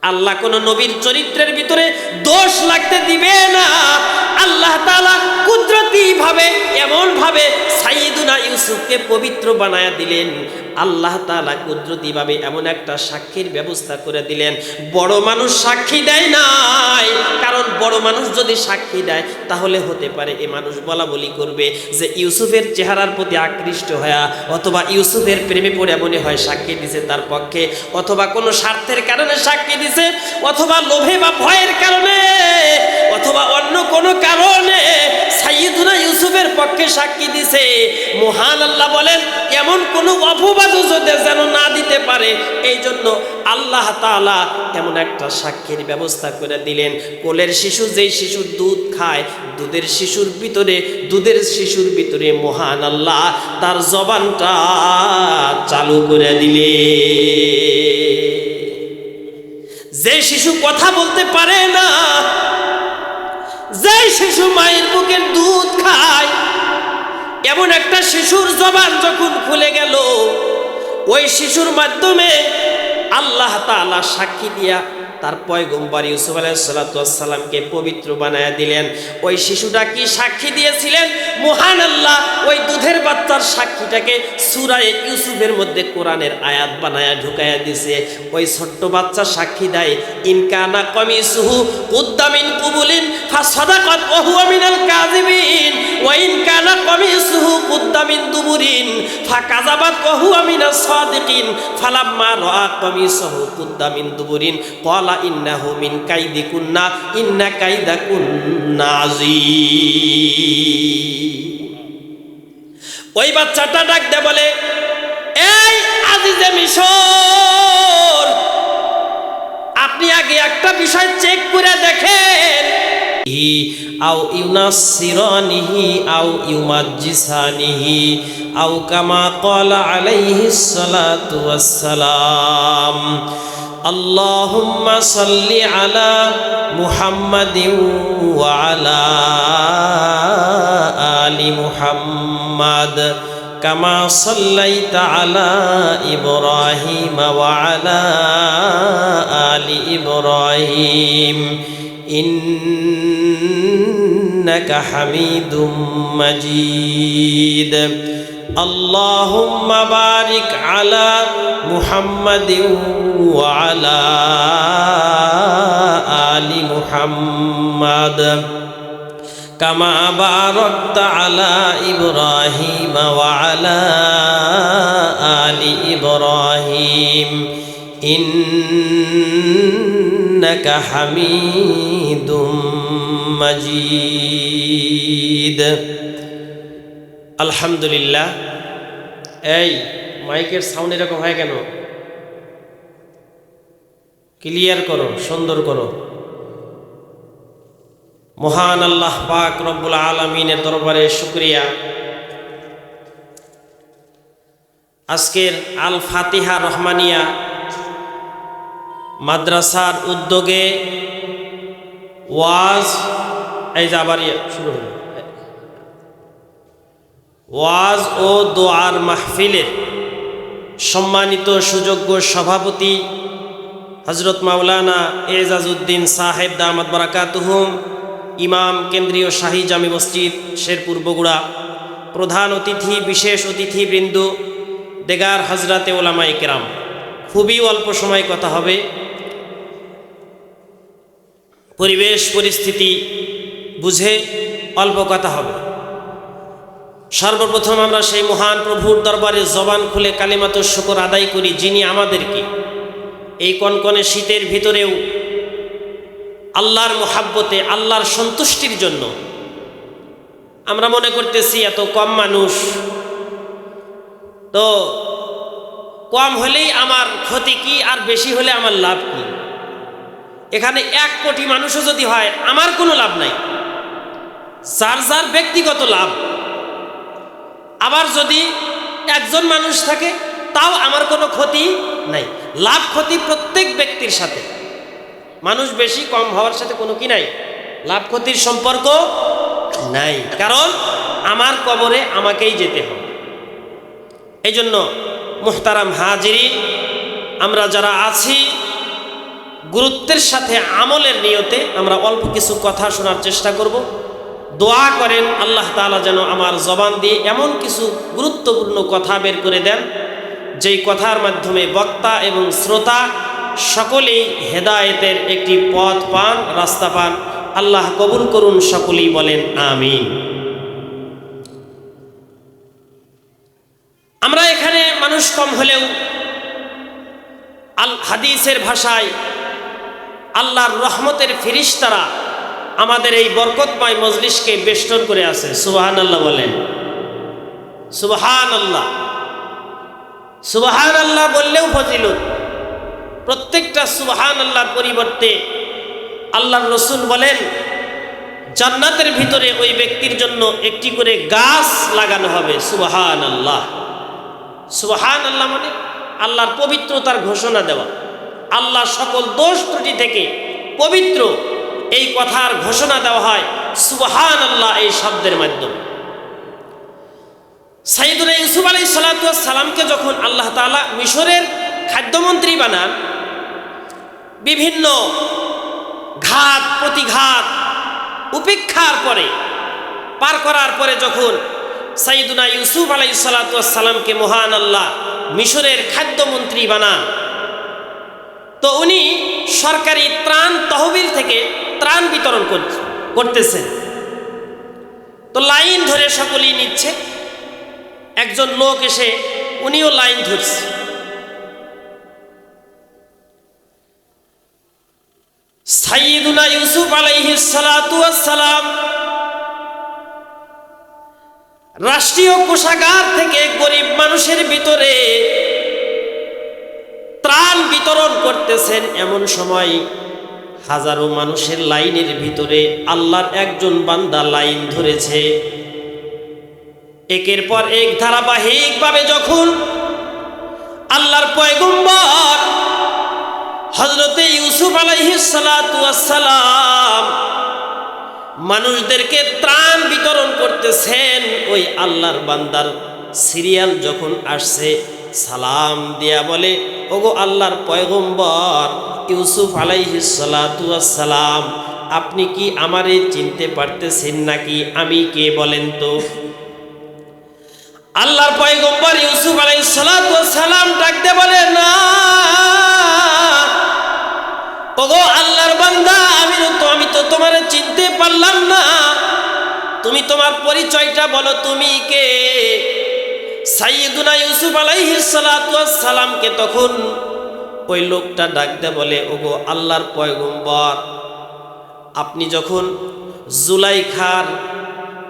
আল্লাহ কোন নবীর চরিত্রের ভিতরে দোষ লাগতে দিবে না। আল্লাহ তাআলা কুদরতি ভাবে এমন ভাবে সাইয়্যিদুনা ইউসুফকে পবিত্র বানায়া দিলেন। আল্লাহ তাআলা কুদরতি ভাবে এমন একটা সাক্ষীর ব্যবস্থা করে দিলেন। বড় মানুষ সাক্ষী দেয় নাই, কারণ বড় মানুষ যদি সাক্ষী দেয় তাহলে হতে পারে এই মানুষ বলা বলি করবে যে ইউসুফের চেহারার প্রতি আকৃষ্ট হয়ে, অথবা ইউসুফের প্রেমে পড়ে মনে হয় সাক্ষী দিছে তার পক্ষে, অথবা কোনো স্বার্থের কারণে সাক্ষী দিছে, অথবা লোভে বা ভয়ের কারণে, অথবা অন্য কোনো কারণে সাইয়্যিদুনা ইউসুফের পক্ষে সাক্ষী দিছে। মহান আল্লাহ বলেন এমন কোনো অপবাদ যেন না দিতে পারে, এই জন্য আল্লাহ তাআলা এমন একটা সাক্ষীর ব্যবস্থা করে দিলেন। কোলের শিশু যেই শিশুর দুধ খায়, দুধের শিশুর ভিতরে মহান আল্লাহ তার জবানটা চালু করে দিলে। যে শিশু কথা বলতে পারে না, যে শিশু মায়ের বুকের দুধ খায়, এমন একটা শিশুর জবান যখন খুলে গেল, ওই শিশুর মাধ্যমে আল্লাহ তাআলা সাক্ষী দিয়া তার পয়গম্বর ইউসুফ আলাইহিস সালাতু ওয়াস সালামকে পবিত্র বানায়া দিলেন। ওই শিশুটা কি সাক্ষী দিয়েছিলেন? মহান আল্লাহ ওই দুধের বাচ্চার সাক্ষীটাকে সূরা ইউসুফের মধ্যে কোরআনের আয়াত বানায়া ঢুকায়া দিয়েছে। ওই ছোট্ট বাচ্চা সাক্ষী দেয়, ইনকানা কমিসুহু কুদ্দা মিন কুবুলিন ফাসাদাকাত ওয়া হুয়া মিনাল কাযিবিন ওয়া ইনকানা কমিসুহু কুদ্দা মিন দুবুরিন ফাকাযাবাত ওয়া হুয়া মিনাস সাদিকিন ফালাম্মা রাআ কমিসুহু কুদ্দা মিন দুবুরিন ক্বালা ইন্নাহু মিন কাইদিকুন্না ইন্না কাইদাকুন্না আযীম। ওই বাচ্চাটা ডাক দে বলে, এই আজিজে মিশর, আপনি আগে একটা বিষয় চেক করে দেখেন, আও ইউনাসসিরানিহি আও ইউমাজ্জিসানিহি আও কামা ক্বালা আলাইহিস সালাতু ওয়াস সালাম আল্লাহুম্মা সাল্লি আলা মুহাম্মাদিন ওয়া আলা আলি মুহাম্মাদ কামা সাল্লাইতা আলা ইব্রাহিম ওয়া আলা আলি ইব্রাহিম ইন্নাকা হামিদুম মাজিদ। আল্লাহুম্মা বারিক আলা মুহাম্মাদিন ওয়া আলা আলি মুহাম্মাদ কামা বারাকতা আলা ইব্রাহিম ওয়া আলা আলি ইব্রাহিম ইন্নাকা হামিদুম মাজিদ। আলহামদুলিল্লাহ। এই মাইকের সাউন্ড এরকম হয় কেন? ক্লিয়ার করো, সুন্দর করো। মহান আল্লাহ পাক রব্বুল আলামিনের দরবারে শুকরিয়া। আজকের আল ফাতিহা রহমানিয়া মাদ্রাসার উদ্যোগে ওয়াজ, এই যে আবার শুরু হলো, ওয়াজ ও দোয়ার মাহফিলের সম্মানিত সুযোগ্য সভাপতি হযরত মাওলানা এজাজউদ্দিন সাহেব দামাত বারাকাতুহুম, ইমাম কেন্দ্রীয় শাহী জামি মসজিদ শেরপুর বগুড়া, প্রধান অতিথি বিশেষ অতিথিবৃন্দ, দেগার হজরতে ওলামায়ে কেরাম, খুবই অল্প সময় কথা হবে। পরিবেশ পরিস্থিতি বুঝে অল্প কথা হবে। সর্বপ্রথম আমরা সেই মহান প্রভুর দরবারে জবান খুলে কালিমাতুশ শুকর আদায় করি, যিনি আমাদেরকে এই কনকনে শীতের ভিতরেও আল্লাহর মুহাব্বতে, আল্লাহর সন্তুষ্টির জন্য, আমরা মনে করতেছি এত কম মানুষ, তো কম হলেই আমার ক্ষতি কি আর বেশি হলে আমার লাভ কি? এখানে 1 কোটি মানুষও যদি হয় আমার কোনো লাভ নাই, যার যার ব্যক্তিগত লাভ। আবার যদি 1জন মানুষ থাকে তাও আমার কোনো ক্ষতি নাই। লাভ ক্ষতি প্রত্যেক ব্যক্তির সাথে, মানুষ বেশি কম হওয়ার সাথে কোনো কি নাই, লাভ ক্ষতির সম্পর্ক নাই, কারণ আমার কবরে আমাকেই যেতে হবে। এই জন্য মুহতারাম হাজিরিন, আমরা যারা আছি গুরুত্বের সাথে আমলের নিয়তে আমরা অল্প কিছু কথা শোনার চেষ্টা করব। দোয়া করেন আল্লাহ তাআলা যেন আমার জবান দিয়ে এমন কিছু গুরুত্বপূর্ণ কথা বের করে দেন, যেই কথার মাধ্যমে বক্তা এবং শ্রোতা সকলেই হেদায়েতের একটি পথ পান, রাস্তা পান। আল্লাহ কবুল করুন, সকলেই বলেন আমিন। আমরা এখানে মানুষ কম হলেও হাদিসের ভাষায় আল্লাহর রহমতের ফেরেশতারা আমাদের এই বরকতময় মজলিসকে বেষ্টন করে আছে। সুবহানাল্লাহ বলেন, সুবহানাল্লাহ। সুবহানাল্লাহ বললেও ফজিলত। প্রত্যেকটা সুবহানাল্লাহর পরিবর্তে আল্লাহর রাসূল বলেন জান্নাতের ভিতরে ওই ব্যক্তির জন্য একটি করে গাছ লাগানো হবে। সুবহানাল্লাহ। সুবহানাল্লাহ মানে আল্লাহর পবিত্রতার ঘোষণা দেওয়া, আল্লাহ সকল দোষ ত্রুটি থেকে পবিত্র, এই কথার ঘোষণা দেওয়া হয় সুবহানাল্লাহ এই শব্দের মাধ্যমে। সাইয়েদুনা ইউসুফ আলাইহিস সালাতু ওয়াস সালামকে যখন আল্লাহ তাআলা মিশরের খাদ্যমন্ত্রী বানান, বিভিন্ন ঘাত প্রতিঘাত উপেক্ষার পরে পার করার পরে যখন সাইয়েদুনা ইউসুফ আলাইহিস সালাতু ওয়াস সালামকে মহান আল্লাহ মিশরের খাদ্যমন্ত্রী বানান, তো উনি সরকারি ত্রাণ তহবিল থেকে ত্রাণ বিতরণ করতেছেন। তো লাইন ধরে সকলেই নিচ্ছে, একজন লোক এসে উনিও লাইন ধরছে। সাইয়েদুনা ইউসুফ আলাইহিস সালাতু ওয়াস সালাম রাষ্ট্রীয় কোষাগার থেকে গরিব মানুষের ভিতরে ত্রাণ বিতরণ করতেছেন। এমন সময় হাজারো মানুষের লাইনের ভিতরে আল্লাহর একজন বান্দা লাইন ধরেছে। একের পর এক ধারাবাহিকভাবে যখন আল্লাহর পয়গম্বর হযরতে ইউসুফ আলাইহিস সালাতু ওয়াস সালাম মানুষদেরকে ত্রাণ বিতরণ করতেছেন, ওই আল্লাহর বান্দার সিরিয়াল যখন আসছে সালাম দিয়া বলে, ওগো আল্লাহর পয়গম্বর ইউসুফ আলাইহিস সালাতু ওয়াস সালাম, আপনি কি আমারে চিনতে পারতেছেন নাকি? আমি কে বলেন তো? আল্লাহর পয়গম্বর ইউসুফ আলাইহিস সালাতু ওয়াস সালাম ডাকতে বলে, না ওগো আল্লাহর বান্দা, আমি তো তোমারে চিনতে পারলাম না, তুমি তোমার পরিচয়টা বলো, তুমি কে? সাইয়েদুনা ইউসুফ আলাইহিস সালাতু ওয়াস সালামকে তখন ওই লোকটা ডাকতে বলে, ওগো আল্লাহর পয়গম্বর, আপনি যখন জুলাইখার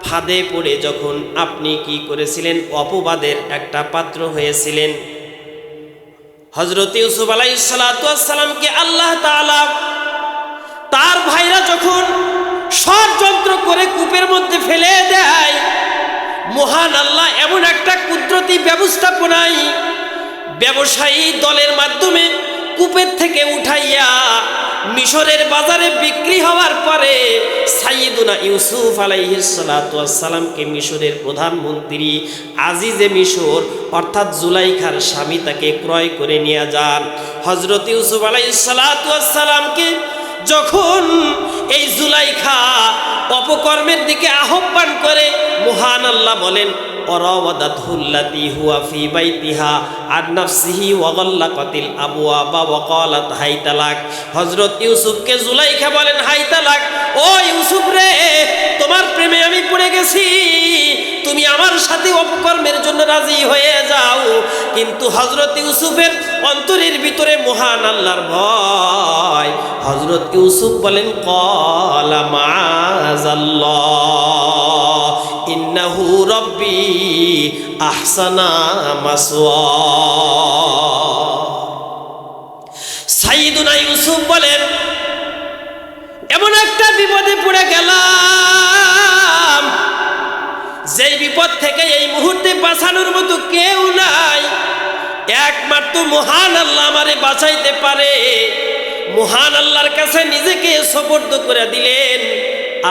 ফাঁদে পড়ে যখন আপনি কি করেছিলেন, অপবাদের একটা পাত্র হয়েছিলেন। হযরত ইউসুফ আলাইহিস সালাতু ওয়াস সালামকে আল্লাহ তাআলা তার ভাইরা যখন ষড়যন্ত্র করে কূপের মধ্যে ফেলে দেয়, মহান আল্লাহ এমন একটা কুদরতি ব্যবস্থাপনায় ব্যবসায়ী দলের মাধ্যমে কূপের থেকে উঠাইয়া মিশরের বাজারে বিক্রি হওয়ার পরে সাইয়েদুনা ইউসুফ আলাইহিস সালাতু ওয়াস সালামকে মিশরের প্রধানমন্ত্রী আজিজে মিশর অর্থাৎ জুলাইখার স্বামী তাকে ক্রয় করে নিয়ে যান। হযরত ইউসুফ আলাইহিস সালাতু ওয়াস সালামকে যখন এই জুলাইখা অপকর্মের দিকে আহ্বান করে, মহান আল্লাহ বলেন, ওয়ারাওয়াদাতহুল্লাতী হুয়া ফী বাইতিহা আন নাফসিহি ওয়া গাল্লাকাতিল আবওয়াবা ওয়া ক্বালাত হাইতালাক। হযরত ইউসুফকে জুলাইখা বলেন, হাইতালাক, ও ইউসুফ রে, তোমার প্রেমে আমি পড়ে গেছি, তুমি আমার সাথে অপকর্মের জন্য রাজি হয়ে যাও। কিন্তু হযরত ইউসুফের অন্তরের ভিতরে মহান আল্লাহর ভয়। হযরত ইউসুফ বলেন, ক্বালা মাআযাল্লাহ ইন্নাহু রাব্বি আহসানা মাসওয়া। সাইয়েদুনা ইউসুফ বলেন, এমন একটা বিপদে পড়ে গেলাম, যেই বিপদ থেকে এই মুহূর্তে বাঁচানোর মতো কেউ নাই, একমাত্র মহান আল্লাহ আমারে বাঁচাইতে পারে। মহান আল্লাহর কাছে নিজেকে সুপর্দ করে দিলেন।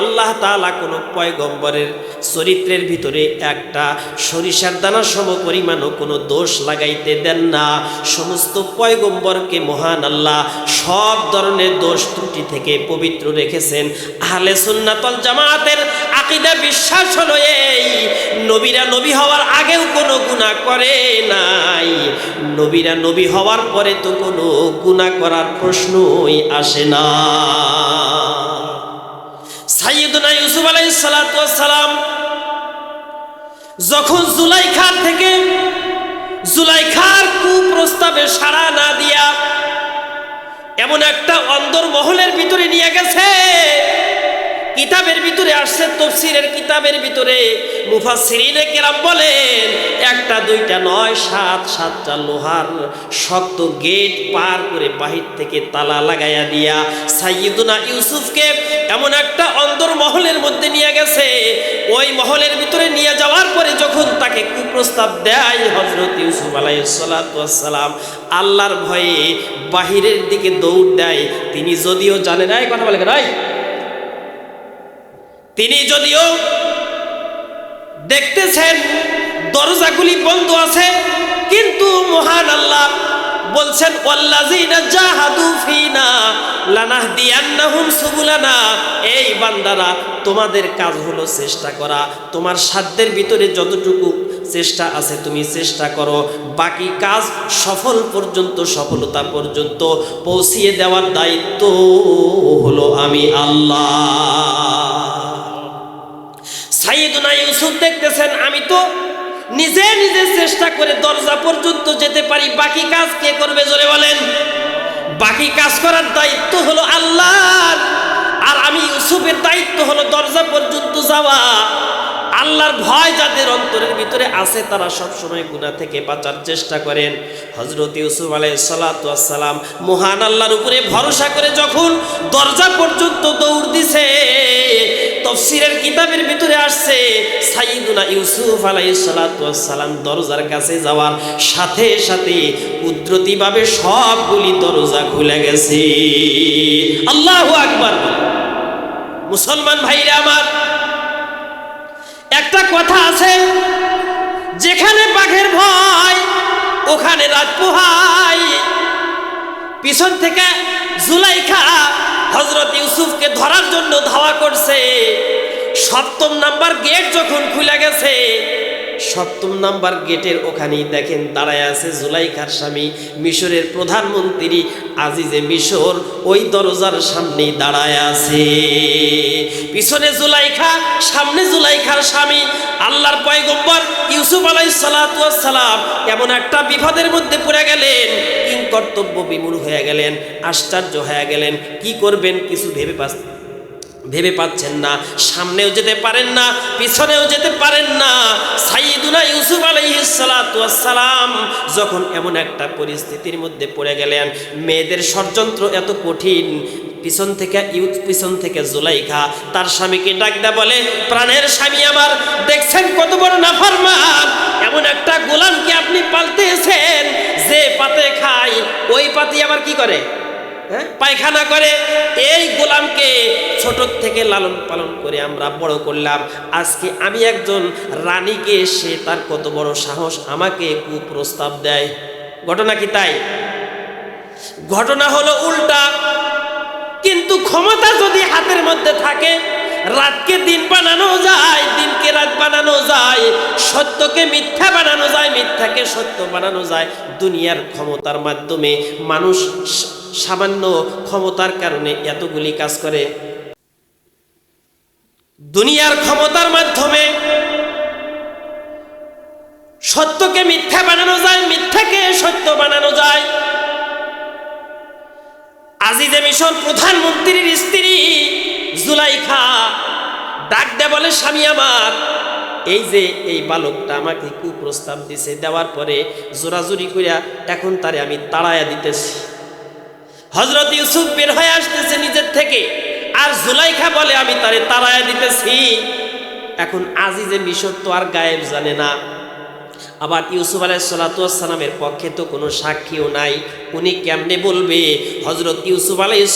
আল্লাহ তাআলা কোন পয়গম্বরের চরিত্রের ভিতরে একটা সরিষার দানা সম পরিমাণও কোনো দোষ লাগাইতে দেন না। সমস্ত পয়গম্বরকে মহান আল্লাহ সব ধরনের দোষ ত্রুটি থেকে পবিত্র রেখেছেন। আহলে সুন্নাত ওয়াল জামাতের আকীদা বিশ্বাস হলো এই, নবীরা নবী হওয়ার আগেও কোনো গুনাহ করে নাই, নবীরা নবী হওয়ার পরে তো কোনো গুনাহ করার প্রশ্নই আসে না। সাইয়্যিদুনা ইউসুফ আলাইহিস সালাতু ওয়াস সালাম যখন জুলাইখার কুপ্রস্তাবে সাড়া না দিয়া এমন একটা অন্দর মহলের ভিতরে নিয়ে গেছে, কিতাবের ভিতরে আসছে, তাফসীরের কিতাবের ভিতরে মুফাসসিরিনে কেরাম বলেন একটা দুইটা নয়, সাতটা লোহার শক্ত গেট পার করে বাহির থেকে তালা লাগাইয়া দিয়া সাইয়্যিদুনা ইউসুফকে এমন একটা অন্দর মহলের মধ্যে নিয়ে গেছে। ওই মহলের ভিতরে নিয়ে যাওয়ার পরে যখন তাকে কুপ্রস্তাব দেয় হযরত ইউসুফ আলাইহিস সালাতু ওয়াস সালাম আল্লাহর ভয়ে বাহিরের দিকে দৌড় দেয়। তিনি যদিও জানেন, এই কথা বলে নাই, তিনি যদিও দেখতেছেন দরজাগুলি বন্ধ আছে, কিন্তু মহান আল্লাহ বলছেন ওয়াল্লাযিনা জাহাদু ফিনা লানাহদিয়ান্নাহুম সুবুলানা। এই বান্দারা, তোমাদের কাজ হলো চেষ্টা করা, তোমার সাধ্যের ভিতরে যতটুকু চেষ্টা আছে তুমি চেষ্টা করো, বাকি কাজ সফলতা পর্যন্ত পৌঁছিয়ে দেওয়ার দায়িত্ব হলো আমি আল্লাহ। সাইয়্যিদুনা ইউসুফ দেখতেছেন আমি তো নিজে চেষ্টা করে দরজা পর্যন্ত যেতে পারি, বাকি কাজ কে করবে জোরে বলেন? বাকি কাজ করার দায়িত্ব হলো আল্লাহর, আর আমি ইউসুফের দায়িত্ব হলো দরজা পর্যন্ত যাওয়া। আল্লাহর ভয় যাদের অন্তরের ভিতরে আছে তারা সব সময় গুনাহ থেকে বাঁচার চেষ্টা করেন। হযরত ইউসুফ আলাইহিস সালাতু ওয়াস সালাম মহান আল্লাহর উপরে ভরসা করে যখন দরজা পর্যন্ত দৌড় দিছে, তাফসীরের কিতাবের ভিতরে আসছে সাইয়্যিদুনা ইউসুফ আলাইহিস সালাতু ওয়াস সালাম দরজার কাছে যাওয়ার সাথে সাথে কুদরতিভাবে সবগুলি দরজা খুলে গেছে। আল্লাহু আকবার। মুসলমান ভাইরা আমার, একটা কথা আছে, যেখানে বাঘের ভয় ওখানে রাত পোহাই। পিছন থেকে জুলাইখা হযরত ইউসুফকে ধরার জন্য ধাওয়া করছে। ৭ম নাম্বার গেট যখন খুলে গেছে, ৭ম নাম্বার গেটের ওখানেই দেখেন দাঁড়ায় আছে জুলাইখার স্বামী মিশরের প্রধানমন্ত্রী আজিজে মিশর, ওই দরজার সামনেই দাঁড়ায় আছে। পিছনে জুলাইখা, সামনে জুলাইখার স্বামী আল্লাহর পয়গম্বর ইউসুফ আলাইহিস সালাতু ওয়াস সালাম এমন একটা বিপদের মধ্যে পড়ে গেলেন, কিংকর্তব্য বিমূঢ় হয়ে গেলেন, আশ্চর্য হয়ে গেলেন। কি করবেন কিছু ভেবে পাচ্ছেন না, সামনেও যেতে পারেন না, পিছনেও যেতে পারেন না। সাইয়্যিদুনা ইউসুফ আলাইহিস সালাতু ওয়াস সালাম যখন এমন একটা পরিস্থিতির মধ্যে পড়ে গেলেন, মেয়েদের ষড়যন্ত্র এত কঠিন। পিছন থেকে জুলাইখা তার স্বামীকে ডাক দেয়া বলে, প্রাণের স্বামী আমার, দেখছেন কত বড় নাফরমান, এমন একটা গোলামকে আপনি পালতেছেন যে পাতে খায়, ওই পাতি আবার কি করে, পায়খানা করে। এই গোলামকে ছোট থেকে লালন পালন করে আমরা বড় করলাম, আজকে আমি একজন রানীকে, সে তার কত বড় সাহস আমাকে কুপ্রস্তাব দেয়। ঘটনা কি তাই? ঘটনা হলো উল্টা। কিন্তু ক্ষমতা যদি হাতের মধ্যে থাকে, রাতকে দিন বানানো যায়, দিনকে রাত বানানো যায়, সত্যকে মিথ্যা বানানো যায়, মিথ্যাকে সত্য বানানো যায়। দুনিয়ার ক্ষমতার মাধ্যমে মানুষ সামান্য ক্ষমতার কারণে এতগুলি কাজ করে। দুনিয়ার ক্ষমতার মাধ্যমে সত্যকে মিথ্যা বানানো যায়, মিথ্যাকে সত্য বানানো যায়। আজিজে মিশর প্রধানমন্ত্রীর স্ত্রী জুলাইখা ডাক দে বলে, স্বামী আমার, এই যে এই বালকটা আমাকে কুপ্রস্তাব দিছে, দেওয়ার পরে জোরাজুরি করিয়া এখন তারে আমি তাড়াইয়া দিতেছি। হযরত ইউসুফ বের হয়ে আসতেছে নিজের থেকে, আর জুলাইখা বলে আমি তারে তাড়াইয়া দিতেছি। এখন আজিজে মিশর তো আর গায়েব জানে না, আবার ইউসুফ আলাইহিস সালামের পক্ষে তো কোনো সাক্ষীও নাই, উনি কেমনে বলবে? হযরত ইউসুফ আলাইহিস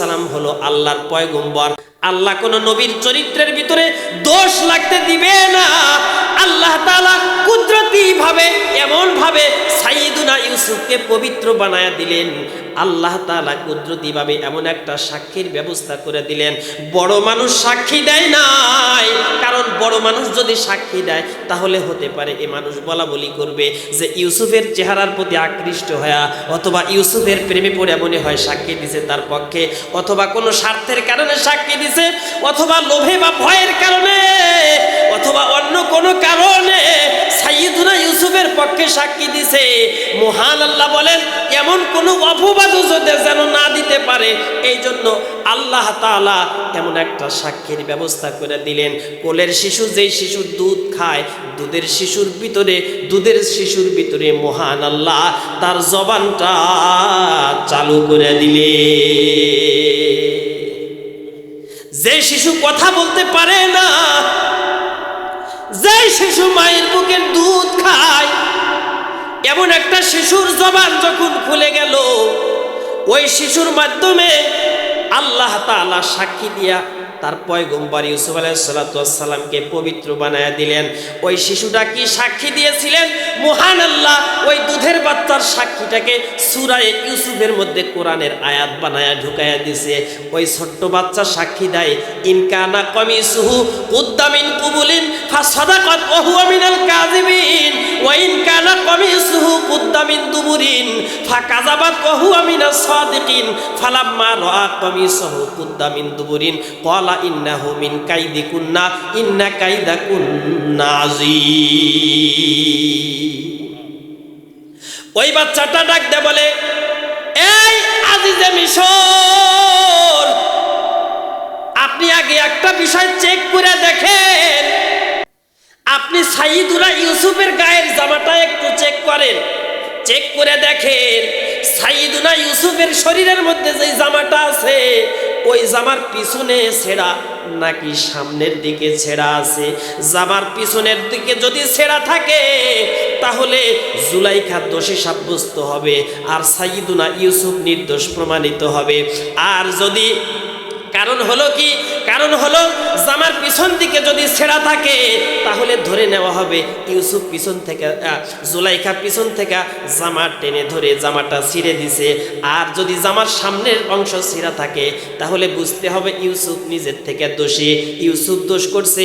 সালাম হলো আল্লাহর পয়গম্বর। আল্লাহ কোন নবীর চরিত্রের ভিতরে দোষ লাগতে দিবে না। আল্লাহ তাআলা কুদরতি ভাবে এমন ভাবে সাইয়্যিদুনা ইউসুফকে পবিত্র বানায়া দিলেন। আল্লাহ তাআলা কুদরতি ভাবে এমন একটা সাক্ষীর ব্যবস্থা করে দিলেন। বড় মানুষ সাক্ষী দেয় নাই, কারণ বড় মানুষ যদি সাক্ষী দেয় তাহলে হতে পারে এ মানুষ বলা বলি করবে যে ইউসুফের চেহারার প্রতি আকৃষ্ট হয়ে, অথবা ইউসুফের প্রেমে পড়ে মনে হয় সাক্ষী দিছে তার পক্ষে, অথবা কোনো স্বার্থের কারণে সাক্ষী দিছে, অথবা লোভে বা ভয়ের কারণে, অথবা অন্য কোনো কারণে সাইয়্যিদুনা ইউসুফের পক্ষে সাক্ষী দিছে। মহান আল্লাহ বলেন এমন কোনো অপবাদ যেন না দিতে পারে, এই জন্য আল্লাহ তাআলা এমন একটা সাক্ষীর ব্যবস্থা করে দিলেন। কোলের শিশু যেই শিশুর দুধ খায়, দুধের শিশুর ভিতরে মহান আল্লাহ তার জবানটা চালু করে দিলে। যে শিশু কথা বলতে পারে না, যে শিশু মায়ের বুকের দুধ খায়, এমন একটা শিশুর জবান যখন খুলে গেল, ওই শিশুর মাধ্যমে আল্লাহ তাআলা সাক্ষী দিয়া তার পয়গম্বর ইউসুফ আলাইহিস সালামকে পবিত্র বানায়া দিলেন। ওই শিশুটা কি সাক্ষী দিয়েছিলেন? মহান আল্লাহ ওই দুধের বাচ্চার সাক্ষীটাকে সূরা ইউসুফের মধ্যে কোরআনের আয়াত বানায়া ঢুকায়া দিছে। ওই ছোট্ট বাচ্চা সাক্ষী দেয়, ইনকানা কমিসুহু কুদ্দা মিন কুবুলিন ফাসাদাকাত ওয়া হুয়া মিনাল কাযিবিন ওয়া ইনকানা কমিসুহু কুদ্দা মিন দুবুরিন ফাকাযাবাত ওয়া হুয়া মিনাস সাদিকিন ফালাম্মা রাআ কমিসুহু কুদ্দা মিন দুবুরিন ইন্নাহু মিন কাইদিকুন্না ইন্না কাইদাকুন্না আযীম। ওই বাচ্চাটা ডাক দে বলে, এই আজিজে মিশর, আপনি আগে একটা বিষয় চেক করে দেখেন, আপনি সাইয়্যিদুনা ইউসুফের গায়ের জামাটা একটু চেক করেন, চেক করে দেখেন সাইয়্যিদুনা ইউসুফের শরীরের মধ্যে যে জামাটা আছে ওই জামার পিছনে ছেঁড়া নাকি সামনের দিকে ছেঁড়া আছে। জামার পিছনের দিকে যদি ছেঁড়া থাকে তাহলে জুলাইখা দোষী সাব্যস্ত হবে আর সাইয়্যিদুনা ইউসুফ নির্দোষ প্রমাণিত হবে। আর যদি কারণ হলো কি, কারণ হলো জামার পিছন দিকে যদি ছেঁড়া থাকে তাহলে ধরে নেওয়া হবে ইউসুফ পিছন থেকে, জুলাইখা পিছন থেকে জামা টেনে ধরে জামাটা ছিঁড়ে দিছে। আর যদি জামার সামনের অংশ ছিঁড়া থাকে তাহলে বুঝতে হবে ইউসুফ নিজের থেকে দোষী, ইউসুফ দোষ করছে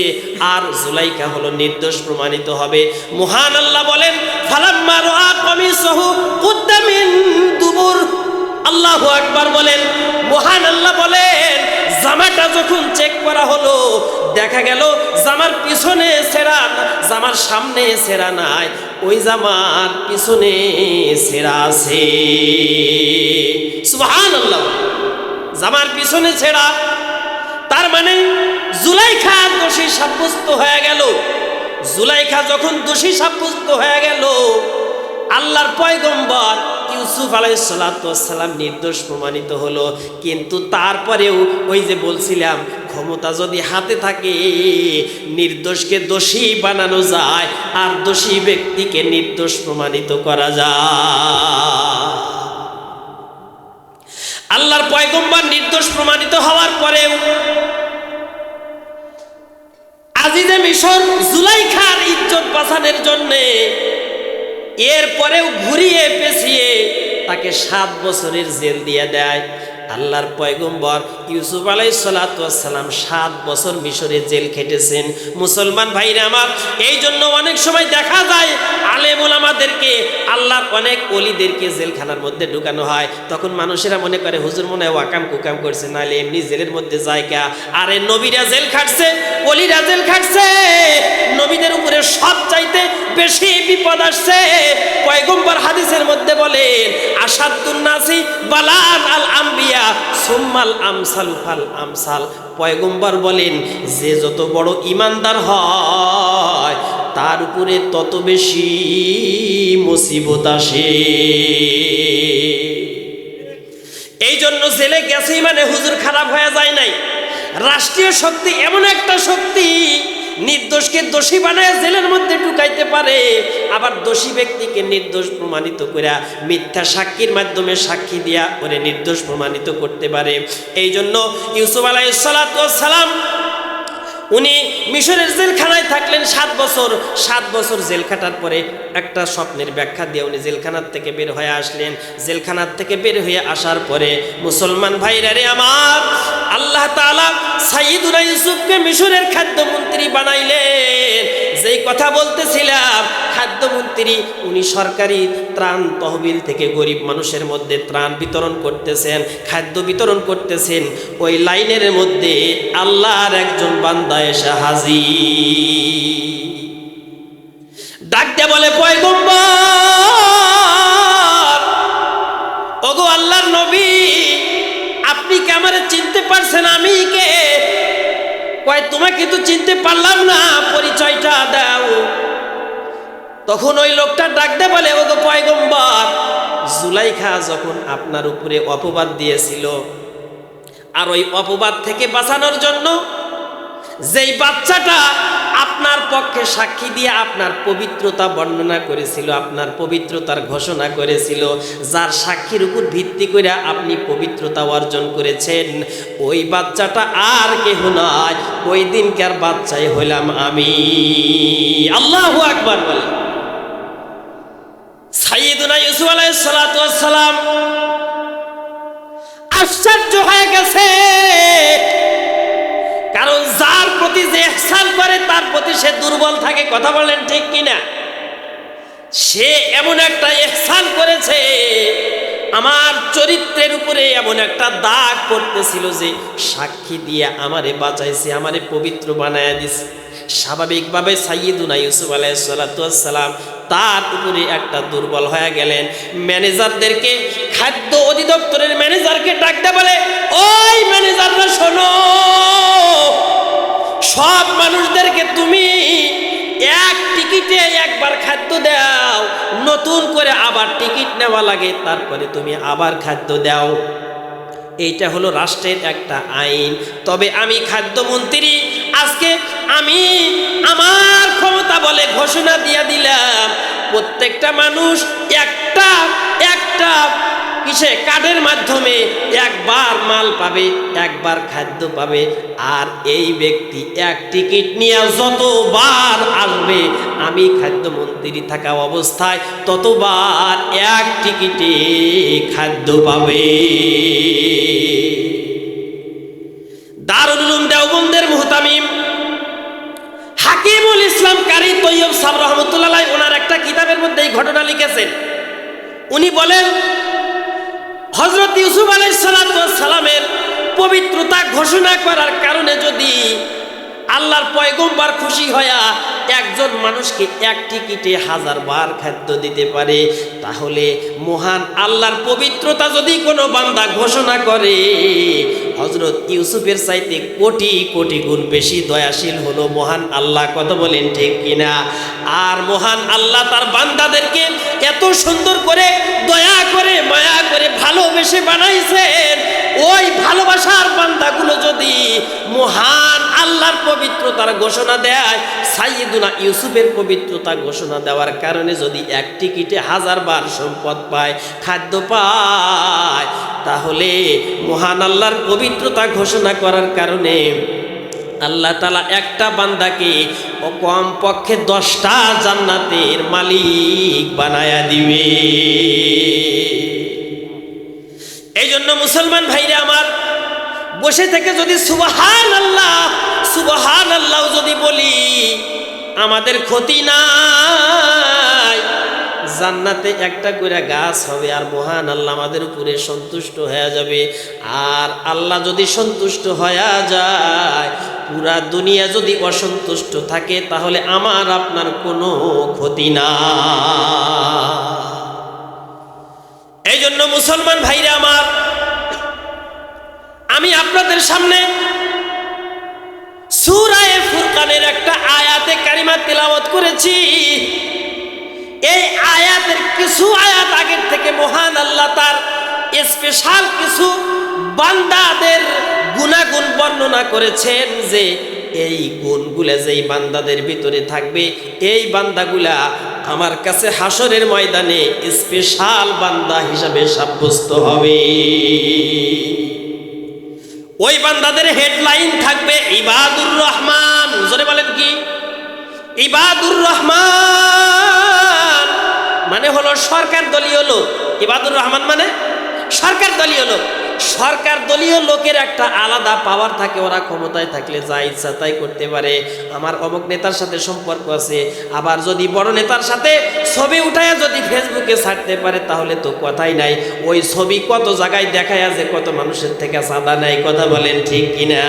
আর জুলাইখা হলো নির্দোষ প্রমাণিত হবে। মহান আল্লাহ বলেন, ফালাম্মা রাআ কমিসহু কুদ্দা মিন দুবুর, আল্লাহু আকবার বলেন। মহান আল্লাহ বলেন জামাটা যখন চেক করা হলো দেখা গেল জামার পিছনে ছেঁড়া, জামার সামনে ছেঁড়া নাই, ওই জামার পিছনে ছেঁড়া আছে। সুবহানাল্লাহ, জামার পিছনে ছেঁড়া, তার মানে জুলাইখা দোষী সাব্যস্ত হয়ে গেল। জুলাইখা যখন দোষী সাব্যস্ত হয়ে গেল, আল্লাহর পয়গম্বর ইউসুফ আলাইহিস সালাম নির্দোষ প্রমাণিত হলো। কিন্তু তারপরেও ওই যে বলছিলাম, ক্ষমতা যদি হাতে থাকে নির্দোষকে দোষী বানানো যায় আর দোষী ব্যক্তিকে নির্দোষ প্রমাণিত করা যায়। আল্লাহর পয়গম্বর নির্দোষ প্রমাণিত হওয়ার পরেও আজিজে মিশর জুলাইখার ইজ্জত বাঁচানোর জন্যে এরপরেও ঘুরিয়ে পেঁচিয়ে তাকে 7 বছরের জেল দিয়ে দেয়। আল্লাহর পয়গম্বর ইউসুফ আলাইহিস সালাম 7 বছর মিশরে জেল খেটেছেন। মুসলমান ভাইরা আমার, এই জন্য অনেক সময় দেখা যায় আলেম ওলামাদেরকে, আল্লাহর অনেক ওলিদেরকে জেলখানার মধ্যে ঢুকানো হয়। তখন মানুষেরা মনে করে হুজুর মনে হয় ওয়াকাম কুকাম করছে, নাহলে এমনি জেলের মধ্যে যায় কা। আরে নবীরা জেল খাটছে, ওলিরা জেল খাটছে, নবীদের উপরে সব চাইতে বেশি বিপদ আসছে। পয়গম্বর হাদিসের মধ্যে বলেন, আসাদুন নাসি বালান আল আম্বিয়া সুম্মাল আমসালু ফাল আমসাল। পয়গম্বর বলেন, যে যত বড় ঈমানদার হয় তার উপরে তত বেশি মুসিবত আসে। এই জন্য জেলে গেছে মানে হুজুর খারাপ হয়ে যায় নাই। রাষ্ট্রীয় শক্তি এমন একটা শক্তি, নির্দোষকে দোষী বানায় জেলের মধ্যে ঢুকাইতে পারে, আবার দোষী ব্যক্তিকে নির্দোষ প্রমাণিত করে মিথ্যা সাক্ষীর মাধ্যমে সাক্ষী দিয়া ওরে নির্দোষ প্রমাণিত করতে পারে। এই জন্য ইউসুফ আলাইহিস সালাতু ওয়াস সালাম উনি মিশরের জেলখানায় থাকলেন 7 বছর। 7 বছর জেল খাটার পরে একটা স্বপ্নের ব্যাখ্যা দিয়ে উনি জেলখানার থেকে বের হয়ে আসলেন। জেলখানার থেকে বের হয়ে আসার পরে মুসলমান ভাইরা রে আমার, আল্লাহ তাআলা সাইয়্যিদুনা ইউসুফকে মিশরের খাদ্যমন্ত্রী বানাইলেন। যেই কথা বলতেছিলাম, খাদ্যমন্ত্রী উনি সরকারি ত্রাণ তহবিল থেকে গরিব মানুষের মধ্যে ত্রাণ বিতরণ করতেছেন, খাদ্য বিতরণ করতেছেন। ওই লাইনের মধ্যে আল্লাহর একজন বান্দা এসে হাজির, ডাক দিয়ে বলে, পয়গম্বর, ওগো আল্লাহর নবী, আপনি কি আমারে চিনতে পারছেন? আমি কে? কয়, তোমাকে তো চিনতে পারলাম না, পরিচয়টা দাও। তখন ওই লোকটা ডাক দিয়ে বলে, ওগো পয়গম্বর, জুলাইখা যখন আপনার উপরে অপবাদ দিয়েছিল, আর ওই অপবাদ থেকে বাঁচানোর জন্য যেই বাচ্চাটা আপনার পক্ষে সাক্ষী দিয়ে আপনার পবিত্রতা বর্ণনা করেছিল, আপনার পবিত্রতার ঘোষণা করেছিল, যার সাক্ষীর উপর ভিত্তি করে আপনি পবিত্রতা অর্জন করেছেন, ওই বাচ্চাটা আর কেহ নয়, ওই দিনকার বাচ্চাই হইলাম আমি। আল্লাহু আকবার বলেন। সাইয়্যিদুনা ইউসুফ আলাইহিস সালাতু ওয়াস সালাম আশ্চর্য হয়ে গেছে, কারণ যার প্রতি যে ইহসান করে তার প্রতি সে দুর্বল থাকে। কথা বলেন ঠিক কিনা? সে এমন একটা ইহসান করেছে, আমার চরিত্রের উপরে এমন একটা দাগ পড়তেছিল যে সাক্ষী দিয়ে আমারে বাঁচাইছে, আমারে পবিত্র বানায় দিছে। স্বাভাবিকভাবে সাইয়্যিদুনা ইউসুফ আলাইহিস সালাতু ওয়াস সালাম তার উপরে একটা দুর্বল হয়ে গেলেন। ম্যানেজারদেরকে, খাদ্য অধিদপ্তরের ম্যানেজারকে ডাকতে বলে, ওই ম্যানেজাররা শোনো, সব মানুষদেরকে তুমি এক টিকিটে একবার খাদ্য দাও, নতুন করে আবার টিকিট নেওয়া লাগে, তারপরে তুমি আবার খাদ্য দাও। এইটা হলো রাষ্ট্রের একটা আইন। তবে আমি খাদ্যমন্ত্রী, আজকে আমি আমার ক্ষমতা বলে ঘোষণা দিয়ে দিলাম, প্রত্যেকটা মানুষ একটা কার্ডের মাধ্যমে একবার মাল পাবে, একবার খাদ্য পাবে। আর এই ব্যক্তি এক টিকিট নিয়ে যতবার আসবে, আমি খাদ্যমন্ত্রী থাকা অবস্থায় ততবার এক টিকিটে খাদ্য পাবে। দারুল উলুম দেওবন্দের মুহতামিম হাকিমুল ইসলাম কারি তৈয়ব সাহেব রহমতুল্লাহ আলাইহি ওনার একটা কিতাবের মধ্যে এই ঘটনা লিখেছেন। উনি বলেন, হযরত ইউসুফ আলাইহিস সালাতু ওয়াস সালামের পবিত্রতা ঘোষণা করার কারণে যদি আল্লাহর পয়গম্বর খুশি হয়া একজন মানুষকে এক টিকিটে 1000 বার খাদ্য দিতে পারে, তাহলে মহান আল্লাহর পবিত্রতা যদি কোনো বান্দা ঘোষণা করে, হযরত ইউসুফের চাইতে কোটি কোটি গুণ বেশি দয়াশীল হলো মহান আল্লাহ। কথা বলেন ঠিক কিনা? আর মহান আল্লাহ তার বান্দাদেরকে এত সুন্দর করে, দয়া করে, মায়া করে, ভালোবেসে বানাইছেন। ওই ভালোবাসার বান্দাগুলো যদি মহান আল্লাহর পবিত্রতার ঘোষণা দেয়, সাইয়্যিদুনা ইউসুফের পবিত্রতা ঘোষণা দেওয়ার কারণে যদি এক টিকিটে 1000 বার সম্পদ পায়, খাদ্য পায়, তাহলে মহান আল্লাহর পবিত্রতা ঘোষণা করার কারণে আল্লাহ তাআলা একটা বান্দাকে কম পক্ষে 10টা জান্নাতের মালিক বানায়া দিবে। এই জন্য মুসলমান ভাইরা আমার, বসে থেকে যদি সুবহানাল্লাহ সুবহানাল্লাহ যদি বলি, আমাদের ক্ষতি নাই। জান্নাতে একটা করে গাছ হবে, আর মহান আল্লাহ আমাদের উপরে সন্তুষ্ট হয়ে যাবে। আর আল্লাহ যদি সন্তুষ্ট হয়ে যায়, পুরা দুনিয়া যদি অসন্তুষ্ট থাকে, তাহলে আমার আপনার কোনো ক্ষতি না। এই জন্য মুসলমান ভাইরা আমার, আমি আপনাদের সামনে সূরা ফুরকানের একটা আয়াতে কারিমা তিলাওয়াত করেছি। এই আয়াতের কিছু আয়াত আগের থেকে মহান আল্লাহ তার স্পেশাল কিছু বান্দাদের গুনাগুণ বর্ণনা করেছেন, যে এই গুণগুলা যেই বান্দাদের ভিতরে থাকবে, এই বান্দাগুলা আমার কাছে হাসরের ময়দানে স্পেশাল বান্দা হিসাবে সাব্যস্ত হবে। ওই বান্দাদের হেডলাইন থাকবে ইবাদুর রহমান। জোরে বলেন কি? ইবাদুর রহমান মানে হলো সরকার দলীয় লোক। ইবাদুর রহমান মানে সরকার দলীয় লোক। সরকার দলীয় লোকের একটা আলাদা পাওয়ার থাকে, ওরা ক্ষমতায় থাকলে যা ইচ্ছা তাই করতে পারে। আমার অমুক নেতার সাথে সম্পর্ক আছে, আবার যদি বড় নেতার সাথে ছবি উঠায় যদি ফেসবুকে ছাড়তে পারে তাহলে তো কথাই নাই। ওই ছবি কত জায়গায় দেখায় যে কত মানুষের থেকে চাঁদা নেয়। কথা বলেন ঠিক কিনা?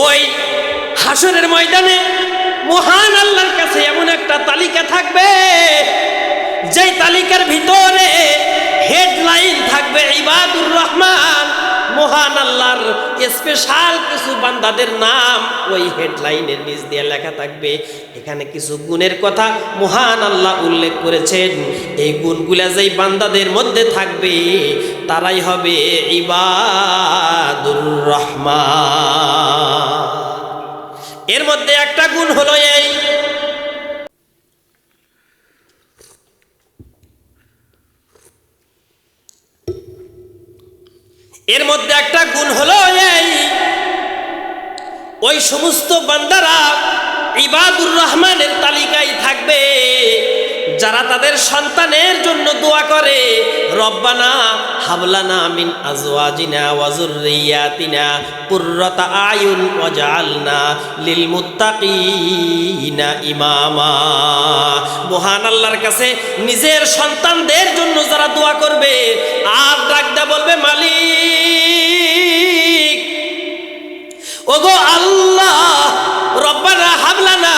ওই হাসরের ময়দানে মহান আল্লাহর কাছে এমন একটা তালিকা থাকবে, যেই তালিকার ভিতরে হেডলাইন থাকবে ইবাদুর রহমান। মহান আল্লাহর স্পেশাল কিছু বান্দাদের নাম ওই হেডলাইনের নিচ দিয়ে লেখা থাকবে। এখানে কিছু গুণের কথা মহান আল্লাহ উল্লেখ করেছেন। এই গুণগুলা যেই বান্দাদের মধ্যে থাকবে তারাই হবে ইবাদুর রহমান। এর মধ্যে একটা গুণ হলো এই, এর মধ্যে একটা গুণ হলো এই, ওই সমস্ত বান্দারা ইবাদুর রহমানের তালিকায় থাকবে যারা তাদের সন্তানের জন্য দোয়া করে, রব্বানা হাবলানা মিন আজওয়াজিনা ওয়া যুররিয়াতিনা কুররাতা আয়ুন ওয়াজআলনা লিল মুত্তাকিনা ইমামা। মহান আল্লাহর কাছে নিজের সন্তানদের জন্য যারা দোয়া করবে আর ডাকদা বলবে, মালিক ওগো আল্লাহ, রব্বানা হাবলানা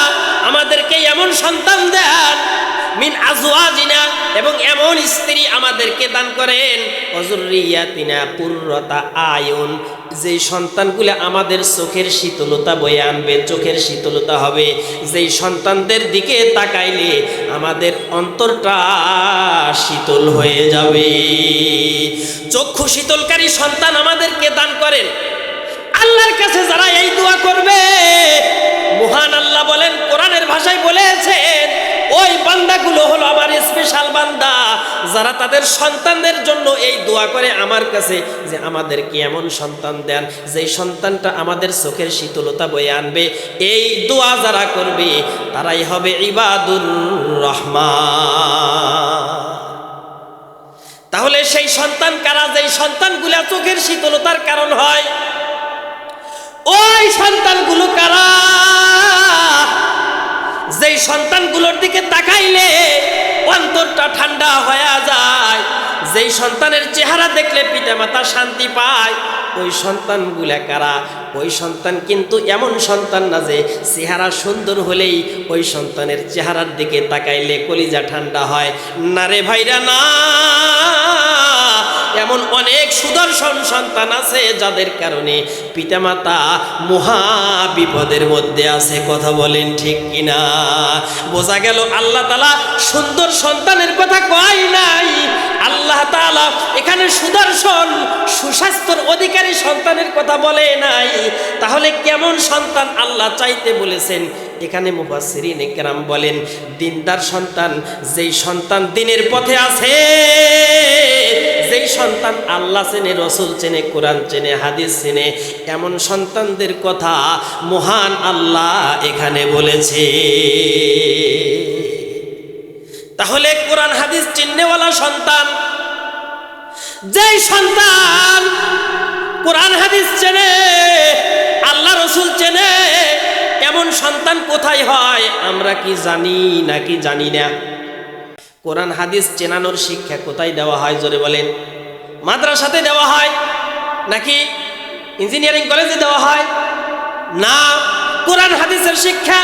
আমাদেরকে এমন সন্তান দেন, মিন আজওয়াজিনা এবং এমন স্ত্রী আমাদেরকে দান করেন, ওয়াজুররিয়াতিনা কুররাতা আয়ুন যেই সন্তানগুলো আমাদের চোখের শীতলতা বয়ে আনবে, চোখের শীতলতা হবে, যেই সন্তানদের দিকে তাকাইলে আমাদের অন্তরটা শীতল হয়ে যাবে। চক্ষু শীতলকারী সন্তান আমাদেরকে দান করেন। আল্লাহর কাছে যারা এই দোয়া করবে, মহান আল্লাহ বলেন, কোরআনের ভাষায় বলেছেন, ওই বান্দাগুলো হলো আমার স্পেশাল বান্দা যারা তাদের সন্তানদের জন্য এই দোয়া করে আমার কাছে যে আমাদেরকে এমন সন্তান দেন যেই সন্তানটা আমাদের চোখের শীতলতা বয়ে আনবে। এই দোয়া যারা করবে তারাই হবে ইবাদুর রহমান। তাহলে সেই সন্তান কারা? যেই সন্তানগুলা চোখের শীতলতার কারণ হয়। ওই সন্তানগুলো কারা? যেই সন্তানগুলোর দিকে তাকাইলে অন্তরটা ঠান্ডা হয়ে যায়, যেই সন্তানের চেহারা দেখলে পিতামাতা শান্তি পায়। ওই সন্তানগুলা কারা? ওই সন্তান কিন্তু এমন সন্তান না যে চেহারা সুন্দর হলেই ওই সন্তানের চেহারার দিকে তাকাইলে কলিজা ঠান্ডা হয়। না রে ভাইরা, না। এমন অনেক সুদর্শন সন্তান আছে যাদের কারণে পিতামাতা মহা বিপদের মধ্যে আছে। কথা বলেন ঠিক কিনা? বোঝা গেল আল্লাহ তাআলা সুন্দর সন্তানের কথা কয় নাই, আল্লাহ তাআলা এখানে সুদর্শন সুস্বাস্থ্যের অধিকারী সন্তানের কথা বলে নাই। তাহলে কেমন সন্তান আল্লাহ চাইতে বলেছেন? এখানে মুফাসসিরিনে কেরাম বলেন, দিনদার সন্তান, যেই সন্তান দিনের পথে আছে, যেই সন্তান আল্লাহ চেনে, রসুল চেনে, কোরআন চেনে, হাদিস চেনে, এমন সন্তানদের কথা মহান আল্লাহ এখানে বলেছে। তাহলে কোরআন হাদিস চিন্নেওয়ালা সন্তান, যেই সন্তান কোরআন হাদিস চেনে, আল্লাহ রসুল চেনে, এমন সন্তান কোথায় হয় আমরা কি জানি নাকি জানি না? কোরআন হাদিস চেনানোর শিক্ষা কোথায় দেওয়া হয় জোরে বলেন? মাদ্রাসাতে দেওয়া হয় নাকি ইঞ্জিনিয়ারিং কলেজে দেওয়া হয়? না, কোরআন হাদিসের শিক্ষা,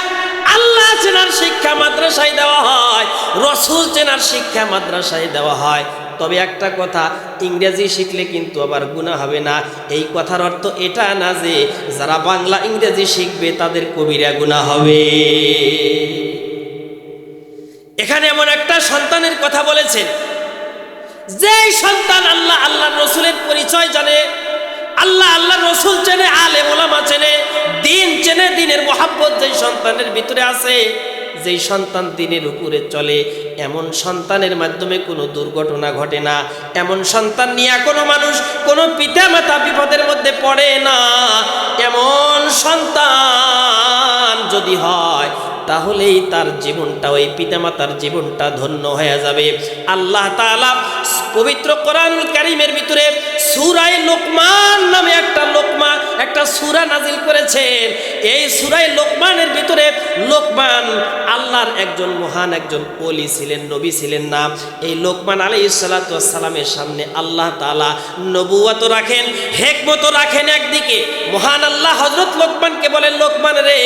আল্লাহ চেনার শিক্ষা মাদ্রাসায় দেওয়া হয়, রসুল চেনার শিক্ষা মাদ্রাসায় দেওয়া হয়। তবে একটা কথা, ইংরেজি শিখলে কিন্তু আবার গুনাহ হবে না। এই কথার অর্থ এটা না যে যারা বাংলা ইংরেজি শিখবে তাদের কবিরা গুনাহ হবে। এখানে এমন একটা সন্তানের কথা বলেছেন, যে সন্তান আল্লাহ আল্লাহ রসুলের পরিচয় জানে, আল্লাহ আল্লাহ রসুল চেনে, আলেম ওলামা চেনে, দিন চেনে, দিনের মহাব্বত যেই সন্তানের ভিতরে আছে, যেই সন্তান দিনের উপরে চলে, এমন সন্তানের মাধ্যমে কোনো দুর্ঘটনা ঘটে না, এমন সন্তান নিয়ে কোনো মানুষ, কোনো পিতা মাতা বিপদের মধ্যে পড়ে না। এমন সন্তান যদি হয় তাহলেই তার জীবনটা, ওই পিতামাতার জীবনটা ধন্য হয়ে যাবে। আল্লাহ তাআলা পবিত্র কোরআনুল কারীমের ভিতরে সূরা লোকমান নামে একটা সূরা নাজিল করেছেন। এই সূরা লোকমানের ভিতরে লোকমান আল্লাহর একজন মহান একজন ওলি ছিলেন, নবী ছিলেন না। এই লোকমান আলাইহিস সালাতু ওয়াস সালামের সামনে আল্লাহ তাআলা নবুয়ত রাখেন, হিকমত রাখেন। একদিকে মহান আল্লাহ হযরত লোকমানকে বলেন, লোকমান রে,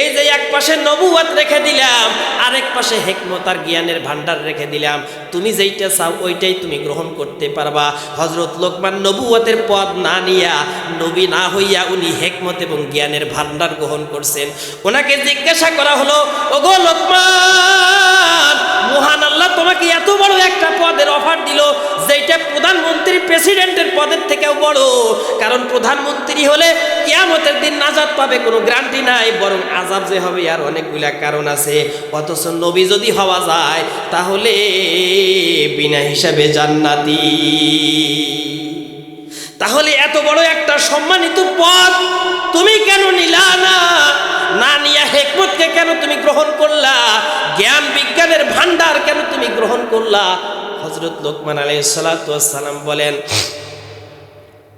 এই যে এক পাশে নবুয়ত রেখে দিলাম, আরেক পাশে হিকমত আর জ্ঞানের ভান্ডার রেখে দিলাম, তুমি যেইটা চাও ওইটাই তুমি গ্রহণ করতে পারবা। হযরত লোকমান নবুয়তের পদ না নিয়া, নবী না হইয়া উনি হিকমত এবং জ্ঞানের ভান্ডার গ্রহণ করছেন। ওনাকে জিজ্ঞাসা করা হলো, ওগো লোকমান, মহান আল্লাহ তোমাকে এত বড় একটা পদের অফার দিল, যেটা প্রধানমন্ত্রী প্রেসিডেন্টের পদের থেকেও বড়। কারণ প্রধানমন্ত্রী হলে কিয়ামতের দিন নাজাত পাবে কোনো গ্যারান্টি নাই, বরং আযাব যে হবে আর অনেকগুলা কারণ আছে। অথচ নবী যদি হওয়া যায় তাহলে বিনা হিসাবে জান্নাতি। তাহলে এত বড় একটা সম্মানিত পদ তুমি কেন নিলা না? না নিয়া হিকমতকে কেন তুমি গ্রহণ করলা? জ্ঞান বিজ্ঞানের ভান্ডার কেন তুমি গ্রহণ করলা? হযরত লোকমান আলাইহিস সালাতু ওয়াস সালাম বলেন,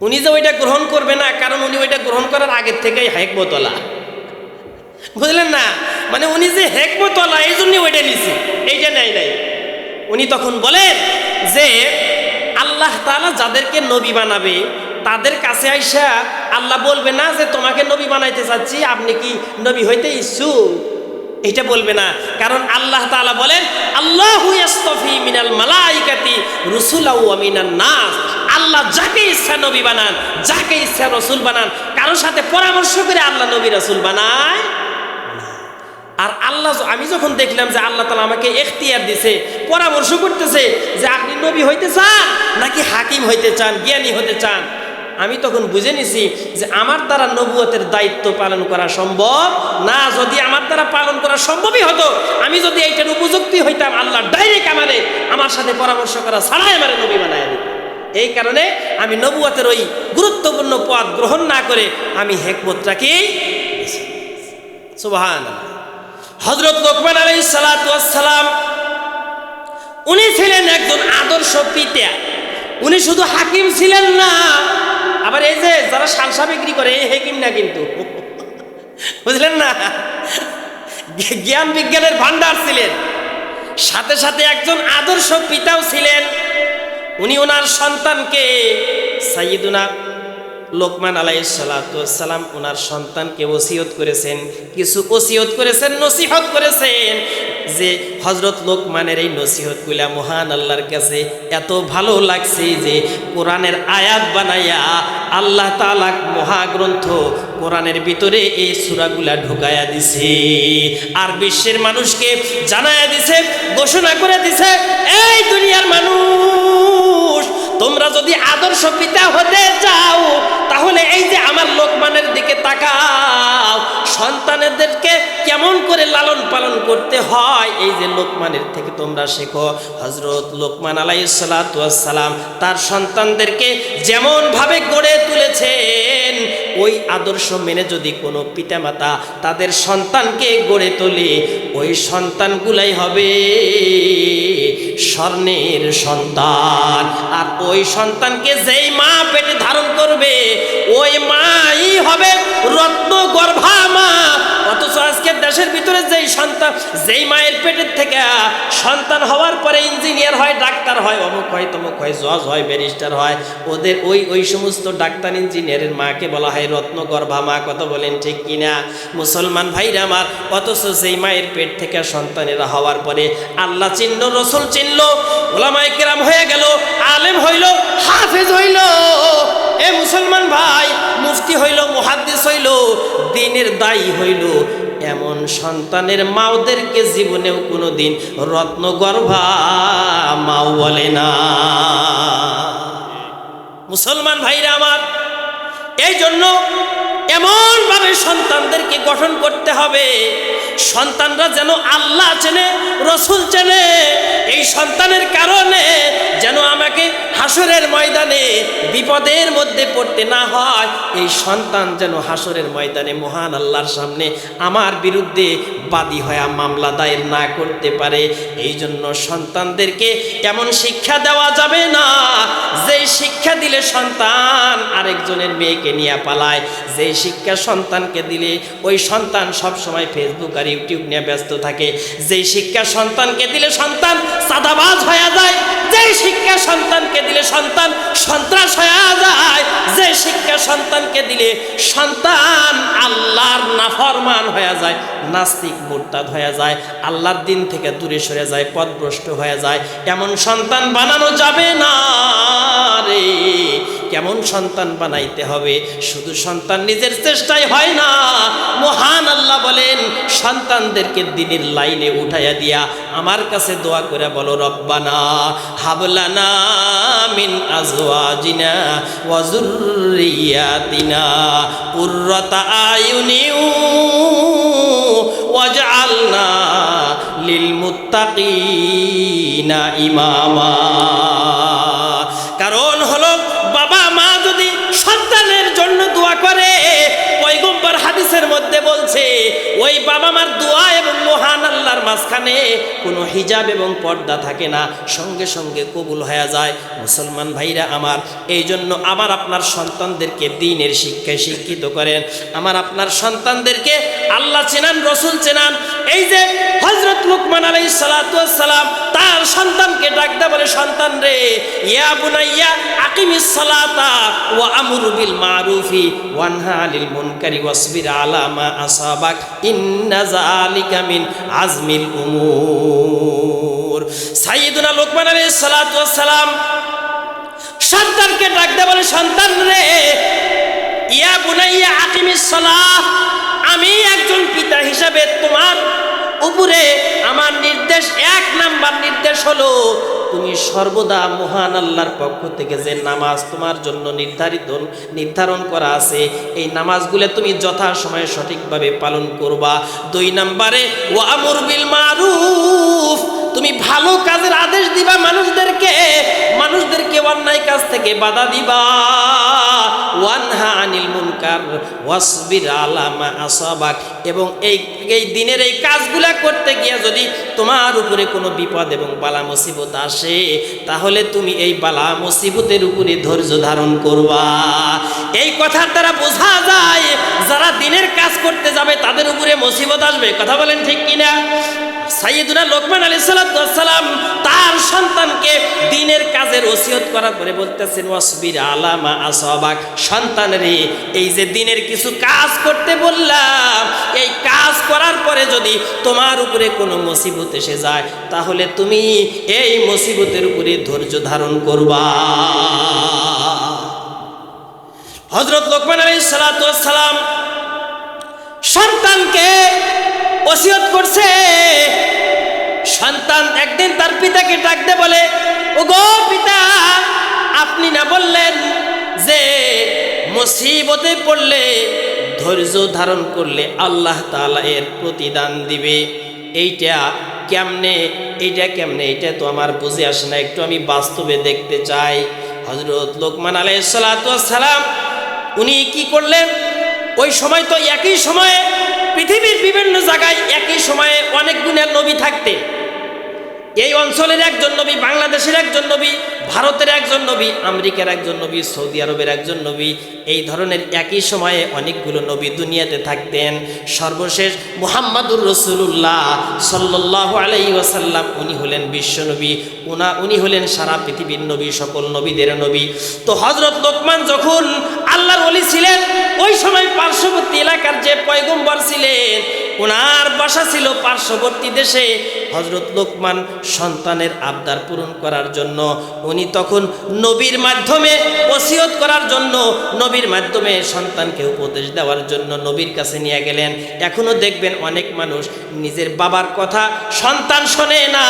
উনি যে ওইটা গ্রহণ করবে না, কারণ উনি ওইটা গ্রহণ করার আগের থেকেই হিকমতওয়ালা। বুঝলেন না? মানে উনি যে হিকমতওয়ালা এই জন্য ওইটা নিছে, এইটা নেয় নাই। উনি তখন বলেন যে আল্লাহ তাআলা যাদেরকে নবী বানাবে তাদের কাছে আইসা আল্লাহ বলবে না যে তোমাকে নবী বানাইতে চাচ্ছি, আপনি কি নবী হইতে ইচ্ছুক, এটা বলবে না। কারণ আল্লাহ তাআলা বলেন, আল্লাহু ইয়াসতাফি মিনাল মালাইকাতি রুসুলাও ওয়া মিনান নাস। আল্লাহ যাকে ইচ্ছা নবী বানান, যাকে ইচ্ছা রাসূল বানান, কারোর সাথে পরামর্শ করে আল্লাহ নবী রাসূল বানায়। আর আল্লাহ, আমি যখন দেখলাম যে আল্লাহ তাআলা আমাকে এখতিয়ার দিছে, পরামর্শ করতেছে যে আপনি নবী হইতে চান নাকি হাকিম হইতে চান, জ্ঞানী হতে চান, আমি তখন বুঝে নিছি যে আমার দ্বারা নবুয়তের দায়িত্ব পালন করা সম্ভব না। যদি আমার দ্বারা পালন করা সম্ভবই হতো, আমি যদি এইটার উপযুক্ত হইতাম, আল্লাহ ডাইরেক্ট আমার সাথে পরামর্শ করা ছাড়াই আমার নবী বানায় দিত। এই কারণে আমি নবুয়তের ওই গুরুত্বপূর্ণ পদ গ্রহণ না করে আমি হিকমতটাকেই। সুবহানাল্লাহ। হযরত লোকমান আলাইহিস সালাতু ওয়াস সালাম উনি ছিলেন একজন আদর্শ পিতা। উনি শুধু হাকিম ছিলেন না, আবার এই যে যারা সালসা বিক্রি করে এই হাকিম না কিন্তু, বুঝলেন না, জ্ঞান বিজ্ঞানের ভান্ডার ছিলেন, সাথে সাথে একজন আদর্শ পিতাও ছিলেন। উনি ওনার সন্তানকে, সাইয়্যিদুনা লোকমান আলাইহিস সালাতু ওয়াস সালাম ওনার সন্তানকে ওসিয়ত করেছেন, কিছু ওসিয়ত করেছেন, নসিহত করেছেন। যে হযরত লোকমানের এই নসিহতগুলা মহান আল্লাহর কাছে এত ভালো লাগছে যে কোরআনের আয়াত বানাইয়া আল্লাহ তাআলা মহাগ্রন্থ কোরআনের ভিতরে এই সূরাগুলা ঢুকায়া দিছে, আর বিশ্বের মানুষকে জানায়া দিছে, ঘোষণা করে দিছে, এই দুনিয়ার মানুষ, তোমরা যদি আদর্শ পিতা হতে চাও তাহলে এই যে আমার লোকমানের দিকে তাকাও, সন্তানদেরকে কেমন করে লালন পালন করতে হয় এই যে লোকমানের থেকে তোমরা শেখো। হযরত লোকমান আলাইহিস সালাতু ওয়াস সালাম তার সন্তানদেরকে যেমন ভাবে গড়ে তুলেছেন, ওই আদর্শ মেনে যদি কোনো পিতামাতা তাদের সন্তানকে গড়ে তোলে, ওই সন্তানগুলাই হবে স্বর্ণের সন্তান। আর ওই সন্তানকে যেই মা পেটে ধারণ করবে ওই মাই হবে রত্ন গর্ভা মা। অথচ আজকে দেশের ভিতরে যেই সন্তান, যেই মায়ের পেটের থেকে সন্তান হওয়ার পরে ইঞ্জিনিয়ার হয়, ডাক্তার হয়, অমুক হয়, তমুক হয়, জজ হয়, ব্যারিস্টার হয়, ওদের ওই সমস্ত ডাক্তার ইঞ্জিনিয়ারের মাকে বলা হয় রত্ন গর্ভা মা। কত বলেন ঠিক কিনা মুসলমান ভাইরা আমার? অথচ যেই মায়ের পেট থেকে সন্তানেরা হওয়ার পরে আল্লাহ চিনল, রসুল চিনল, ওলামায়ে কেরাম হয়ে গেল, আলেম হইল, হাফেজ হইল, এ মুসলমান ভাই মুফতি হইল, মুহাদ্দিস হইল, দ্বীনের দায়ী হইল, এমন সন্তানের মাওদেরকে জীবনেও কোনোদিন রত্নগর্ভা মাও বলে না। মুসলমান ভাইরা আমার, এমনভাবে সন্তানদেরকে গঠন করতে হবে, সন্তানরা যেন আল্লাহ চেনে, রসুল চেনে। এই সন্তানের কারণে যেন আমাকে হাসরের ময়দানে বিপদের মধ্যে পড়তে না হয়। এই সন্তান যেন হাসরের ময়দানে মহান আল্লাহর সামনে আমার বিরুদ্ধে বাদী হয়ে মামলা দায়ের না করতে পারে। এই জন্য সন্তানদেরকে এমন শিক্ষা দেওয়া যাবে না যে শিক্ষা দিলে সন্তান আরেকজনের মেয়েকে নিয়ে পালায়, যে শিক্ষা সন্তানকে দিলে ওই সন্তান সব সময় ফেসবুক আর ইউটিউব নিয়ে ব্যস্ত থাকে, যে শিক্ষা সন্তানকে দিলে সন্তান সাদাবাজ হয়ে যায়, যে শিক্ষা সন্তানকে দিলে সন্তান সন্ত্রাস হয়ে যায়, যে শিক্ষা সন্তানকে দিলে সন্তান আল্লাহর নাফরমান হয়ে যায়, নাস্তিক মুরতাদ হয়ে যায়, আল্লাহর দিন থেকে দূরে সরে যায়, পথভ্রষ্ট হয়ে যায়, এমন সন্তান বানানো যাবে না রে। কেমন সন্তান বানাইতে হবে? শুধু সন্তান নিজের চেষ্টায় হয় না। মহান আল্লাহ বলেন সন্তানদেরকে দ্বীনের লাইনে উঠাইয়া দিয়া আমার কাছে দোয়া করে বলো, রব্বানা হাবলানা মিন আজওয়াজিনা ওয়া যুররিয়াতিনা কুররাতা আয়ুনিন ওয়াজআলনা লিল মুত্তাকিনা ইমামা। কারণ হলো বাবা মা যদি সন্তানের জন্য দোয়া করে, পয়গম্বর হাদিসের মধ্যে বলছে ওই বাবা মার দোয়া এবং মহান আল্লাহর মাঝখানে কোনো হিজাব এবং পর্দা থাকে না, সঙ্গে সঙ্গে কবুল হয়ে যায়। মুসলমান ভাইরা আমার, এই জন্য আমার আপনার সন্তানদেরকে দ্বীনের শিক্ষায় শিক্ষিত করেন। আমার আপনার সন্তানদেরকে আল্লাহ চেনান, রসুল চেনান। এই যে হযরত লুকমান আলাইহিস সালাতু ওয়াস সালাম তার সন্তানকে ডাকতে বলে, সন্তান রে, ইয়া বুনাইয়া আকিমিস সালাতা ওয়া আমুর বিল মারুফি ওয়ানহা আনিল মুনকারি ওয়াসবির আলা মা আসাবাক ইন্না যালিকা মিন আজমিল উমুর। সাইয়্যিদুনা লুকমান আলাইহিস সালাতু ওয়াস সালাম সন্তানকে ডাকতে বলে, সন্তান রে, ইয়া বুনাইয়া আকিমিস সালাহ, আমি একজন পিতা হিসাবে তোমার উপরে আমার নির্দেশ, এক নাম্বার নির্দেশ হলো তুমি সর্বদা মহান আল্লাহর পক্ষ থেকে যে নামাজ তোমার জন্য নির্ধারণ করা আছে, এই নামাজগুলো তুমি যথাসময়ে সঠিকভাবে পালন করবা। 2 নম্বরে ওয়া আমুর বিল মারুফ, তুমি ভালো কাজের আদেশ দিবা মানুষদেরকে অন্যায় কাজ থেকে বাধা দিবা। ওয়ানহা আনিল মুনকার ওয়াসবির আলা মা আসাবাক, এবং এই দিনের এই কাজগুলা করতে গিয়ে যদি তোমার উপরে কোনো বিপদ এবং বালা মুসিবত আসে, তাহলে তুমি এই বালা মুসিবতের উপরে ধৈর্য ধারণ করবা। এই কথার দ্বারা বোঝা যায় যারা দিনের কাজ করতে যাবে তাদের উপরে মুসিবত আসবে। কথা বলেন ঠিক কিনা? সাইয়্যিদুনা লুকমান আলাইহিস সালাতু ওয়াস সালাম তার সন্তানকে দ্বীনের কাজের ওসিয়ত করার পরে বলতেছেন, ওয়াসবির আলা মা আসাবাক, সন্তান রে, এই যে দ্বীনের কিছু কাজ করতে বললাম, এই কাজ করার পরে যদি তোমার উপরে কোনো মুসিবত এসে যায়, তাহলে তুমি এই মুসিবতের উপরে ধৈর্য ধারণ করবা। হযরত লুকমান আলাইহিস সালাতু ওয়াস সালাম সন্তানকে ওসিয়ত করছে। সন্তান একদিন তার পিতাকে ডাকতে বলে, ওগো পিতা, আপনি না বললেন যে মুসিবতে পড়লে ধৈর্য ধারণ করলে আল্লাহ তাআলা এর প্রতিদান দিবে, এইটা কেমনে, এইটা তো আমার বুঝে আসে না, একটু আমি বাস্তবে দেখতে চাই। হযরত লুকমান আলাইহিস সালাতু ওয়াস সালাম উনি কি করলেন, ওই সময় তো একই সময়ে পৃথিবীর বিভিন্ন জায়গায় একই সময়ে অনেক গুণের নবী থাকতে, এই অঞ্চলের একজন নবী, বাংলাদেশের একজন নবী, ভারতের একজন নবী, আমেরিকার একজন নবী, সৌদি আরবের একজন নবী, এই ধরনের একই সময়ে অনেকগুলো নবী দুনিয়াতে থাকতেন। সর্বশেষ মুহাম্মাদুর রাসূলুল্লাহ সাল্লাল্লাহু আলাইহি ওয়াসাল্লাম উনি হলেন বিশ্ব নবী, উনি হলেন সারা পৃথিবীর নবী, সকল নবীদের নবী। তো হযরত লুকমান যখন আল্লাহর ওলি ছিলেন, ওই সময় পার্শ্ববর্তী এলাকার যে পয়গম্বর ছিলেন, ওনার বাসা ছিল পার্শ্ববর্তী দেশে। হযরত লোকমান সন্তানের আবদার পূরণ করার জন্য উনি তখন নবীর মাধ্যমে ওসিয়ত করার জন্য, নবীর মাধ্যমে সন্তানকে উপদেশ দেওয়ার জন্য নবীর কাছে নিয়ে গেলেন। এখনো দেখবেন অনেক মানুষ নিজের বাবার কথা সন্তান শোনে না,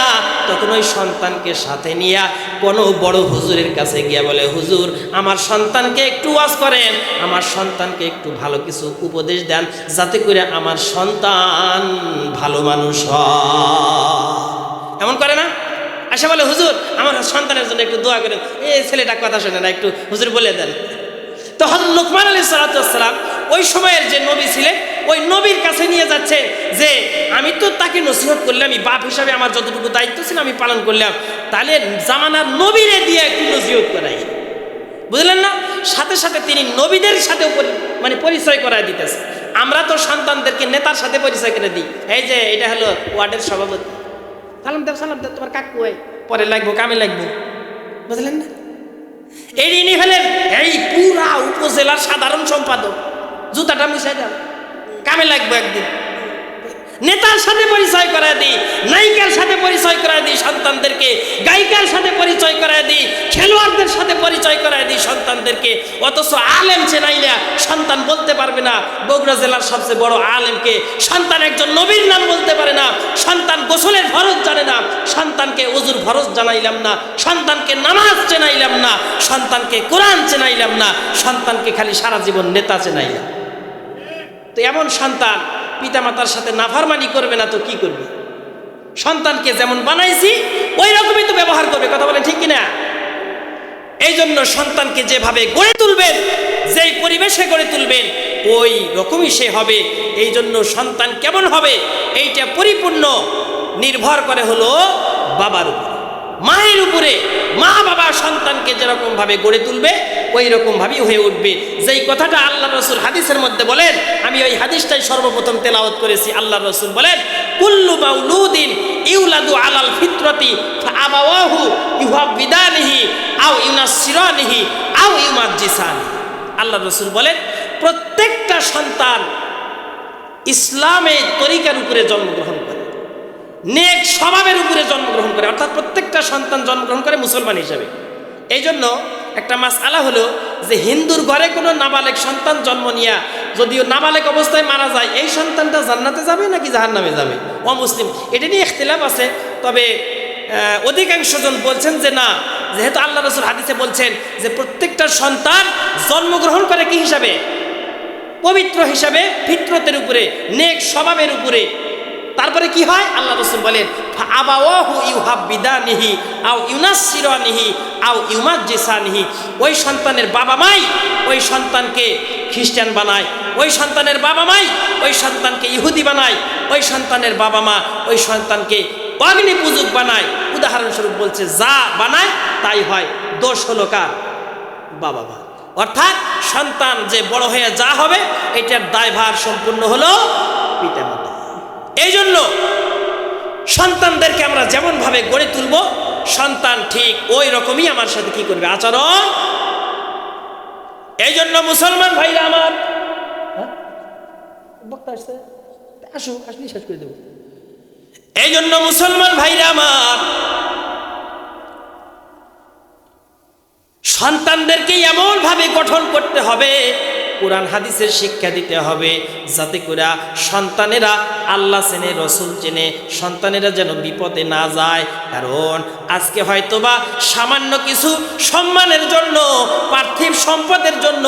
তখন ওই সন্তানকে সাথে নিয়ে কোনো বড় হুজুরের কাছে গিয়ে বলে, হুজুর আমার সন্তানকে একটু ওয়াজ করেন, আমার সন্তানকে একটু ভালো কিছু উপদেশ দেন, যাতে করে আমার সন্তান ভালো মানুষ হয়। এমন করে না? আশা বলে, হুজুর আমার সন্তানের জন্য একটু দোয়া করেন, এই ছেলেটা কথা শোনে না, একটু হুজুর বলে দেন। তো হযরত লোকমান আলাইহিস সালাম ওই সময়ের যে নবী ছিলেন, ওই নবীর কাছে নিয়ে যাচ্ছে যে আমি তো তাকে নসিহত করলাম, আমি বাপ হিসাবে আমার যতটুকু দায়িত্ব ছিল আমি পালন করলাম, তাহলে জামানার নবীরে দিয়ে একটু নসিহত করাই। বুঝলেন না? সাথে সাথে তিনি নবীদের সাথে মানে পরিচয় করায় দিতেছে। আমরা তো সন্তানদেরকে নেতার সাথে পরিচয় করে দিই, এই যে এটা হলো ওয়ার্ডের সভাপতি, সালাম দেব তোমার কাকু, পরে লাগবো, কামে লাগবো। বুঝলেন না? ইনি হলেন এই পুরা উপজেলার সাধারণ সম্পাদক, জুতাটা মুছাই দাও, কামে লাগবো একদিন। নেতার সাথে পরিচয় করায় দিই, নায়িকার সাথে পরিচয় করায় দিই সন্তানদেরকে, গায়িকার সাথে পরিচয় করায় দিই, খেলোয়াড়দের সাথে পরিচয় করায় দিই সন্তানদেরকে। অথচ আলেম চেনাই না, সন্তান বলতে পারবে না বগুড়া জেলার সবচেয়ে বড় আলেমকে, সন্তান একজন নবীর নাম বলতে পারে না, সন্তান গোসলের ফরজ জানে না, সন্তানকে ওযুর ফরজ জানাইলাম না, সন্তানকে নামাজ চেনাইলাম না, সন্তানকে কোরআন চেনাইলাম না, সন্তানকে খালি সারা জীবন নেতা চেনাইলাম। তো এমন সন্তান পিতামাতার সাথে নাফরমানি করবে না তো কি করবে? সন্তানকে যেমন বানাইছি ওই রকমই তো ব্যবহার করবে। কথা বলেন ঠিক কিনা? এই জন্য সন্তানকে যেভাবে গড়ে তুলবেন, যেই পরিবেশে গড়ে তুলবেন ওই রকমই সে হবে। এই জন্য সন্তান কেমন হবে এইটা পরিপূর্ণ নির্ভর করে হলো বাবার উপরে, মায়ের উপরে। মা বাবা সন্তানকে যেরকম ভাবে গড়ে তুলবে ওই রকম ভাবেই হয়ে উঠবে। যেই কথাটা আল্লাহ রাসূল হাদিসের মধ্যে বলেন, আমি ওই হাদিসটাই সর্বপ্রথম তেলাওয়াত করেছি। আল্লাহ রাসূল বলেন, কুল্লু মাউলুদিন ইউলাদু আলাল ফিতরাতি ফাআবাওয়াহু ইউহাব্বিদানিহি আও ইউনাসসিরানিহি আও ইউমাজ্জিসানিহি। আল্লাহ রাসূল বলেন, প্রত্যেকটা সন্তান ইসলামের তরিকার উপরে জন্মগ্রহণ করে, নেক স্বভাবের উপরে জন্মগ্রহণ করে, অর্থাৎ প্রত্যেকটা সন্তান জন্মগ্রহণ করে মুসলমান হিসেবে। এই জন্য একটা মাসআলা হলো যে হিন্দুর ঘরে কোনো নাবালেক সন্তান জন্ম নিয়া যদিও নাবালেক অবস্থায় মারা যায়, এই সন্তানটা জান্নাতে যাবে নাকি জাহান্নামে যাবে? অমুসলিম, এটা নিয়ে ইখতিলাফ আছে। তবে অধিকাংশ জন বলছেন যে না, যেহেতু আল্লাহ রাসূল হাদিসে বলছেন যে প্রত্যেকটা সন্তান জন্মগ্রহণ করে কি হিসাবে? পবিত্র হিসাবে, ফিতরতের উপরে, নেক স্বভাবের উপরে। তারপরে কি হয়? আল্লাহ রাসূল বলেন, ফাআবাওয়াহু ইউহাব্বিদানিহি আও ইউনাসসিরানিহি আও ইউমাজ্জিসানিহি। ওই সন্তানের বাবা মাই ওই সন্তানকে খ্রিস্টান বানায়, ওই সন্তানের বাবা মাই ওই সন্তানকে ইহুদি বানায়, ওই সন্তানের বাবা মা ওই সন্তানকে অগ্নি পূজক বানায়। উদাহরণস্বরূপ বলছে, যা বানায় তাই হয়। দোষ হলো কার? বাবা মা। অর্থাৎ সন্তান যে বড় হয়ে যা হবে এটার দায়ভার সম্পূর্ণ হলো পিতামাতা। এই জন্য সন্তানদেরকে আমরা যেমন ভাবে গড়ে তুলব, সন্তান ঠিক ওই রকমই আমার সাথে কি করবে? আচরণ। এই জন্য মুসলমান ভাইরা আমার, শেষ করে দেব। এই জন্য মুসলমান ভাইরা আমার, সন্তানদেরকে এমন ভাবে গঠন করতে হবে, কোরআন হাদিসের শিক্ষা দিতে হবে, যাতে করে সন্তানেরা আল্লাহ চেনে, রসুল চেনে, সন্তানেরা যেন বিপদে না যায়। কারণ আজকে হয়তোবা সামান্য কিছু সম্মানের জন্য, পার্থিব সম্পদের জন্য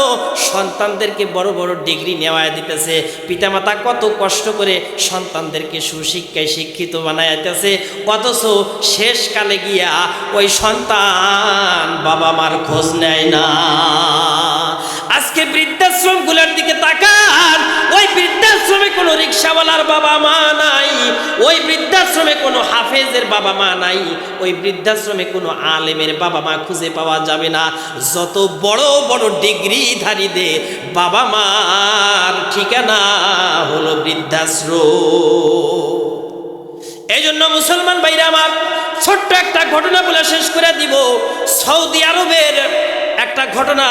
সন্তানদেরকে বড় বড় ডিগ্রি নেওয়ায় দিতেছে। পিতামাতা কত কষ্ট করে সন্তানদেরকে সুশিক্ষায় শিক্ষিত বানাইতেছে, অথচ শেষকালে গিয়া ওই সন্তান বাবা মার খোঁজ নেয় না। আজকে বৃদ্ধাশ্রমগুলোর দিকে তাকান, ওই বৃদ্ধাশ্রমে কোনো রিক্সাওয়ালার বাবা মা নাই, ওই বৃদ্ধাশ্রমে কোনো হাফেজের বাবা মা নাই, ওই বৃদ্ধাশ্রমে কোনো আলেমের বাবা মা খুঁজে পাওয়া যাবে না। যত বড় বড় ডিগ্রিধারীদের বাবা মার ঠিকানা হলো বৃদ্ধাশ্রম। এই জন্য মুসলমান ভাইরা আমার, ছোট্ট একটা ঘটনা বলে শেষ করে দিব। সৌদি আরবের একটা ঘটনা,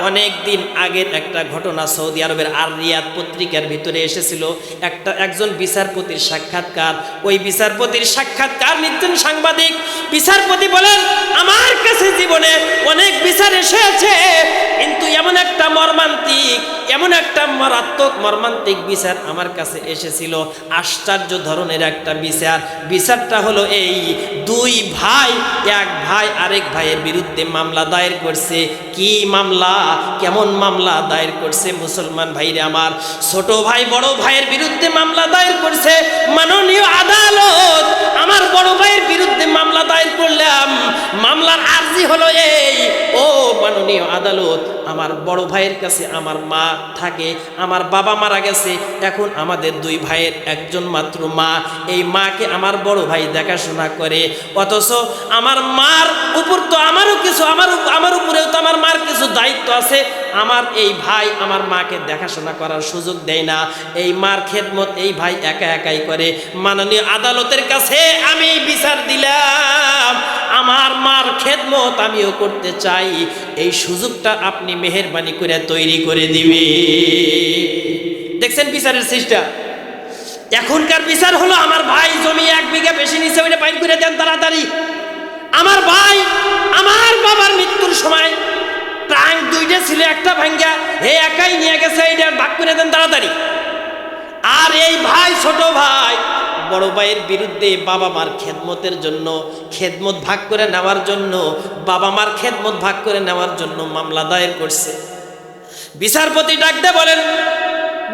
অনেক দিন আগের একটা ঘটনা, সৌদি আরবের আর রিয়াদ পত্রিকার ভিতরে এসেছিল একজন বিচারপতির সাক্ষাৎকার। ওই বিচারপতির সাক্ষাৎকার নিতেন সাংবাদিক। বিচারপতি বলেন, আমার কাছে জীবনে অনেক বিচার এসেছে, কিন্তু এমন একটা মর্মান্তিক, এমন একটা মারাত্মক মর্মান্তিক বিচার আমার কাছে এসেছিল, আশ্চর্য ধরনের একটা বিচার। বিচারটা হলো এই, দুই ভাই, এক ভাই আরেক ভাইয়ের বিরুদ্ধে মামলা দায়ের করছে। কি মামলা, কেমন মামলা দায়ের করছে মুসলমান ভাইরে আমার? ছোট ভাই বড় ভাইয়ের বিরুদ্ধে মামলা দায়ের করছে। মাননীয় আদালত, আমার বড় ভাইয়ের বিরুদ্ধে মামলা দায়ের করলাম। মামলার আর্জি হলো এই, ও মাননীয় আদালত, আমার বড় ভাইয়ের কাছে আমার মা থাকে, আমার বাবা মারা গেছে, এখন আমাদের দুই ভাইয়ের একজন মাত্র মা। এই মাকে আমার বড় ভাই দেখাশোনা করে, অথচ আমার মার উপর তো আমারও কিছু, আমার উপরেও তো আমার মার কিছু দায়িত্ব আছে। আমার এই ভাই আমার মাকে দেখাশোনা করার সুযোগ দেয় না, এই মার খেদমত এই ভাই একা একাই করে। মাননীয় আদালতের কাছে আমি বিচার দিলাম, আমার মার খেদমত আমিও করতে চাই, এই সুযোগটা আপনি মেহেরবানি করে তৈরি করে দিবে। দেখছেন বিচারের সিস্টেম? এখনকার বিচার হলো, আমার ভাই জমি 1 বিঘা বেশি নিচে, ওইটা বাইর করে দেন তাড়াতাড়ি। আমার ভাই আমার বাবার মৃত্যুর সময় ট্রাঙ্ক 2টা ছিল, একটা ভাঙ্গা হে একাই নিয়ে গেছে, এইটা ভাগ করে দেন তাড়াতাড়ি। আর এই ভাই, ছোট ভাই বড় ভাইয়ের বিরুদ্ধে বাবা মার খেদমতের জন্য, খেদমত ভাগ করে নেওয়ার জন্য, বাবা মার খেদমত ভাগ করে নেওয়ার জন্য মামলা দায়ের করছে। বিচারপতি ডাকতে বলেন,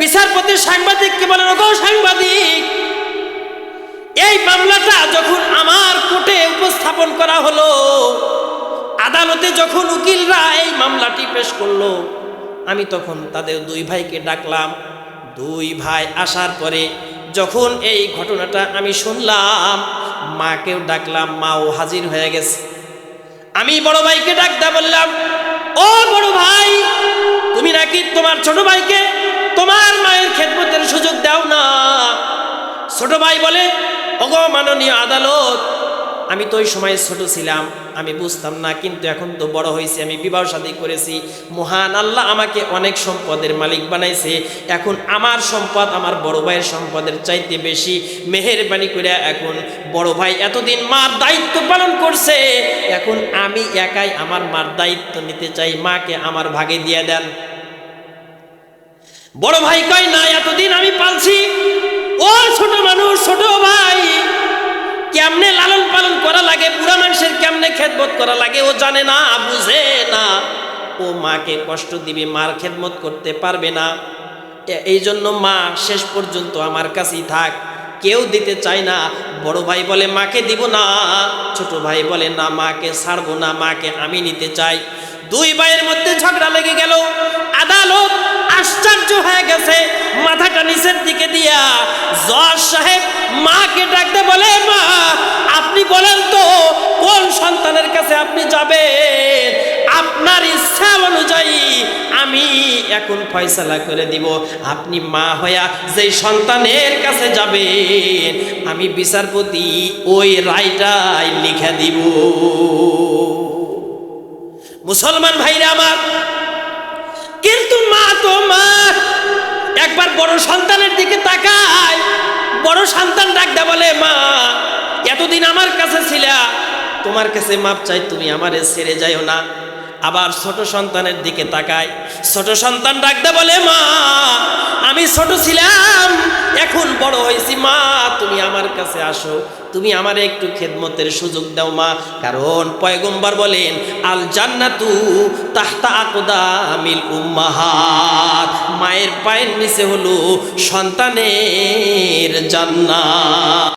বিচারপতি সাংবাদিককে বলেন, ওগো সাংবাদিক, এই মামলাটা যখন আমার কোর্টে উপস্থাপন করা হলো, আদালতে যখন উকিলরা এই মামলাটি পেশ করলো, আমি তখন তাদের দুই ভাইকে ডাকলাম। দুই ভাই আসার পরে যখন এই ঘটনাটা আমি শুনলাম, মাকেও ডাকলাম, মাও হাজির হয়ে গেছে। আমি বড় ভাইকে ডাকতে বললাম, ও বড় ভাই, তুমি নাকি তোমার ছোট ভাইকে তোমার মায়ের খেদমতের সুযোগ দাও না? ছোট ভাই বলে, ওগো মাননীয় আদালত, আমি তো ওই সময় ছোট ছিলাম, আমি বুঝতাম না, কিন্তু এখন তো বড় হয়েছি, আমি বিবাহ শাদী করেছি, মহান আল্লাহ আমাকে অনেক সম্পদের মালিক বানাইছে, এখন আমার সম্পদ আমার বড় ভাইয়ের সম্পদের চাইতে বেশি। মেহেরবানি করে এখন বড় ভাই এতদিন মার দায়িত্ব পালন করছে, এখন আমি একাই আমার মার দায়িত্ব নিতে চাই, মাকে আমার ভাগে দিয়ে দেন। বড় ভাই কয়, না, এতদিন আমি পালছি। ও ছোট মানুষ, ছোট ভাই, কেমনে লালন পালন করা লাগে, বুড়া মানুষের কেমনে খেদমত করা লাগে ও জানে না, বুঝে না। ও মাকে কষ্ট দিবে, মার খেদমত করতে পারবে না, এই জন্য মা শেষ পর্যন্ত আমার কাছেই থাক, কেউ দিতে চায় না। বড় ভাই বলে, মাকে দিব না। ছোট ভাই বলে, না, মাকে ছাড়বো না, মাকে আমি নিতে চাই। দুই ভাইয়ের মধ্যে ঝগড়া লেগে গেল। আদালত আশ্চর্য হয়ে গেছে, মাথাটা নিচের দিকে দিয়া জজ সাহেব মাকে ডাকতে বলে, মা, আপনি বলেন তো কোন সন্তানের কাছে আপনি যাবেন? আপনার ইচ্ছা অনুযায়ী আমি এখন ফয়সালা করে দিব, আপনি মা হইয়া যে সন্তানের কাছে যাবেন, আমি বিচারপতি ওই রায়টাই লিখে দিব। মুসলমান ভাইরা আমার, কিন্তু মা তো মা, একবার বড় সন্তানের দিকে তাকায়। বড় সন্তান ডাকতে বলে, মা, এতদিন আমার কাছে ছিলা, তোমার কাছে মাপ চাই, তুমি আমারে ছেড়ে যাইও না। আবার ছোট সন্তানের দিকে তাকায়। ছোট সন্তান ডাকতে বলে, মা, আমি ছোট ছিলাম, এখন বড় হয়েছি, মা, তুমি আমার কাছে আসো, তুমি আমারে একটু খেদমতের সুযোগ দাও মা। কারণ পয়গম্বর বলেন, আল জান্নাতু তাহতা আকদামিল উম্মাহাত, মায়ের পায়ের নিচে হলো সন্তানের জান্নাত।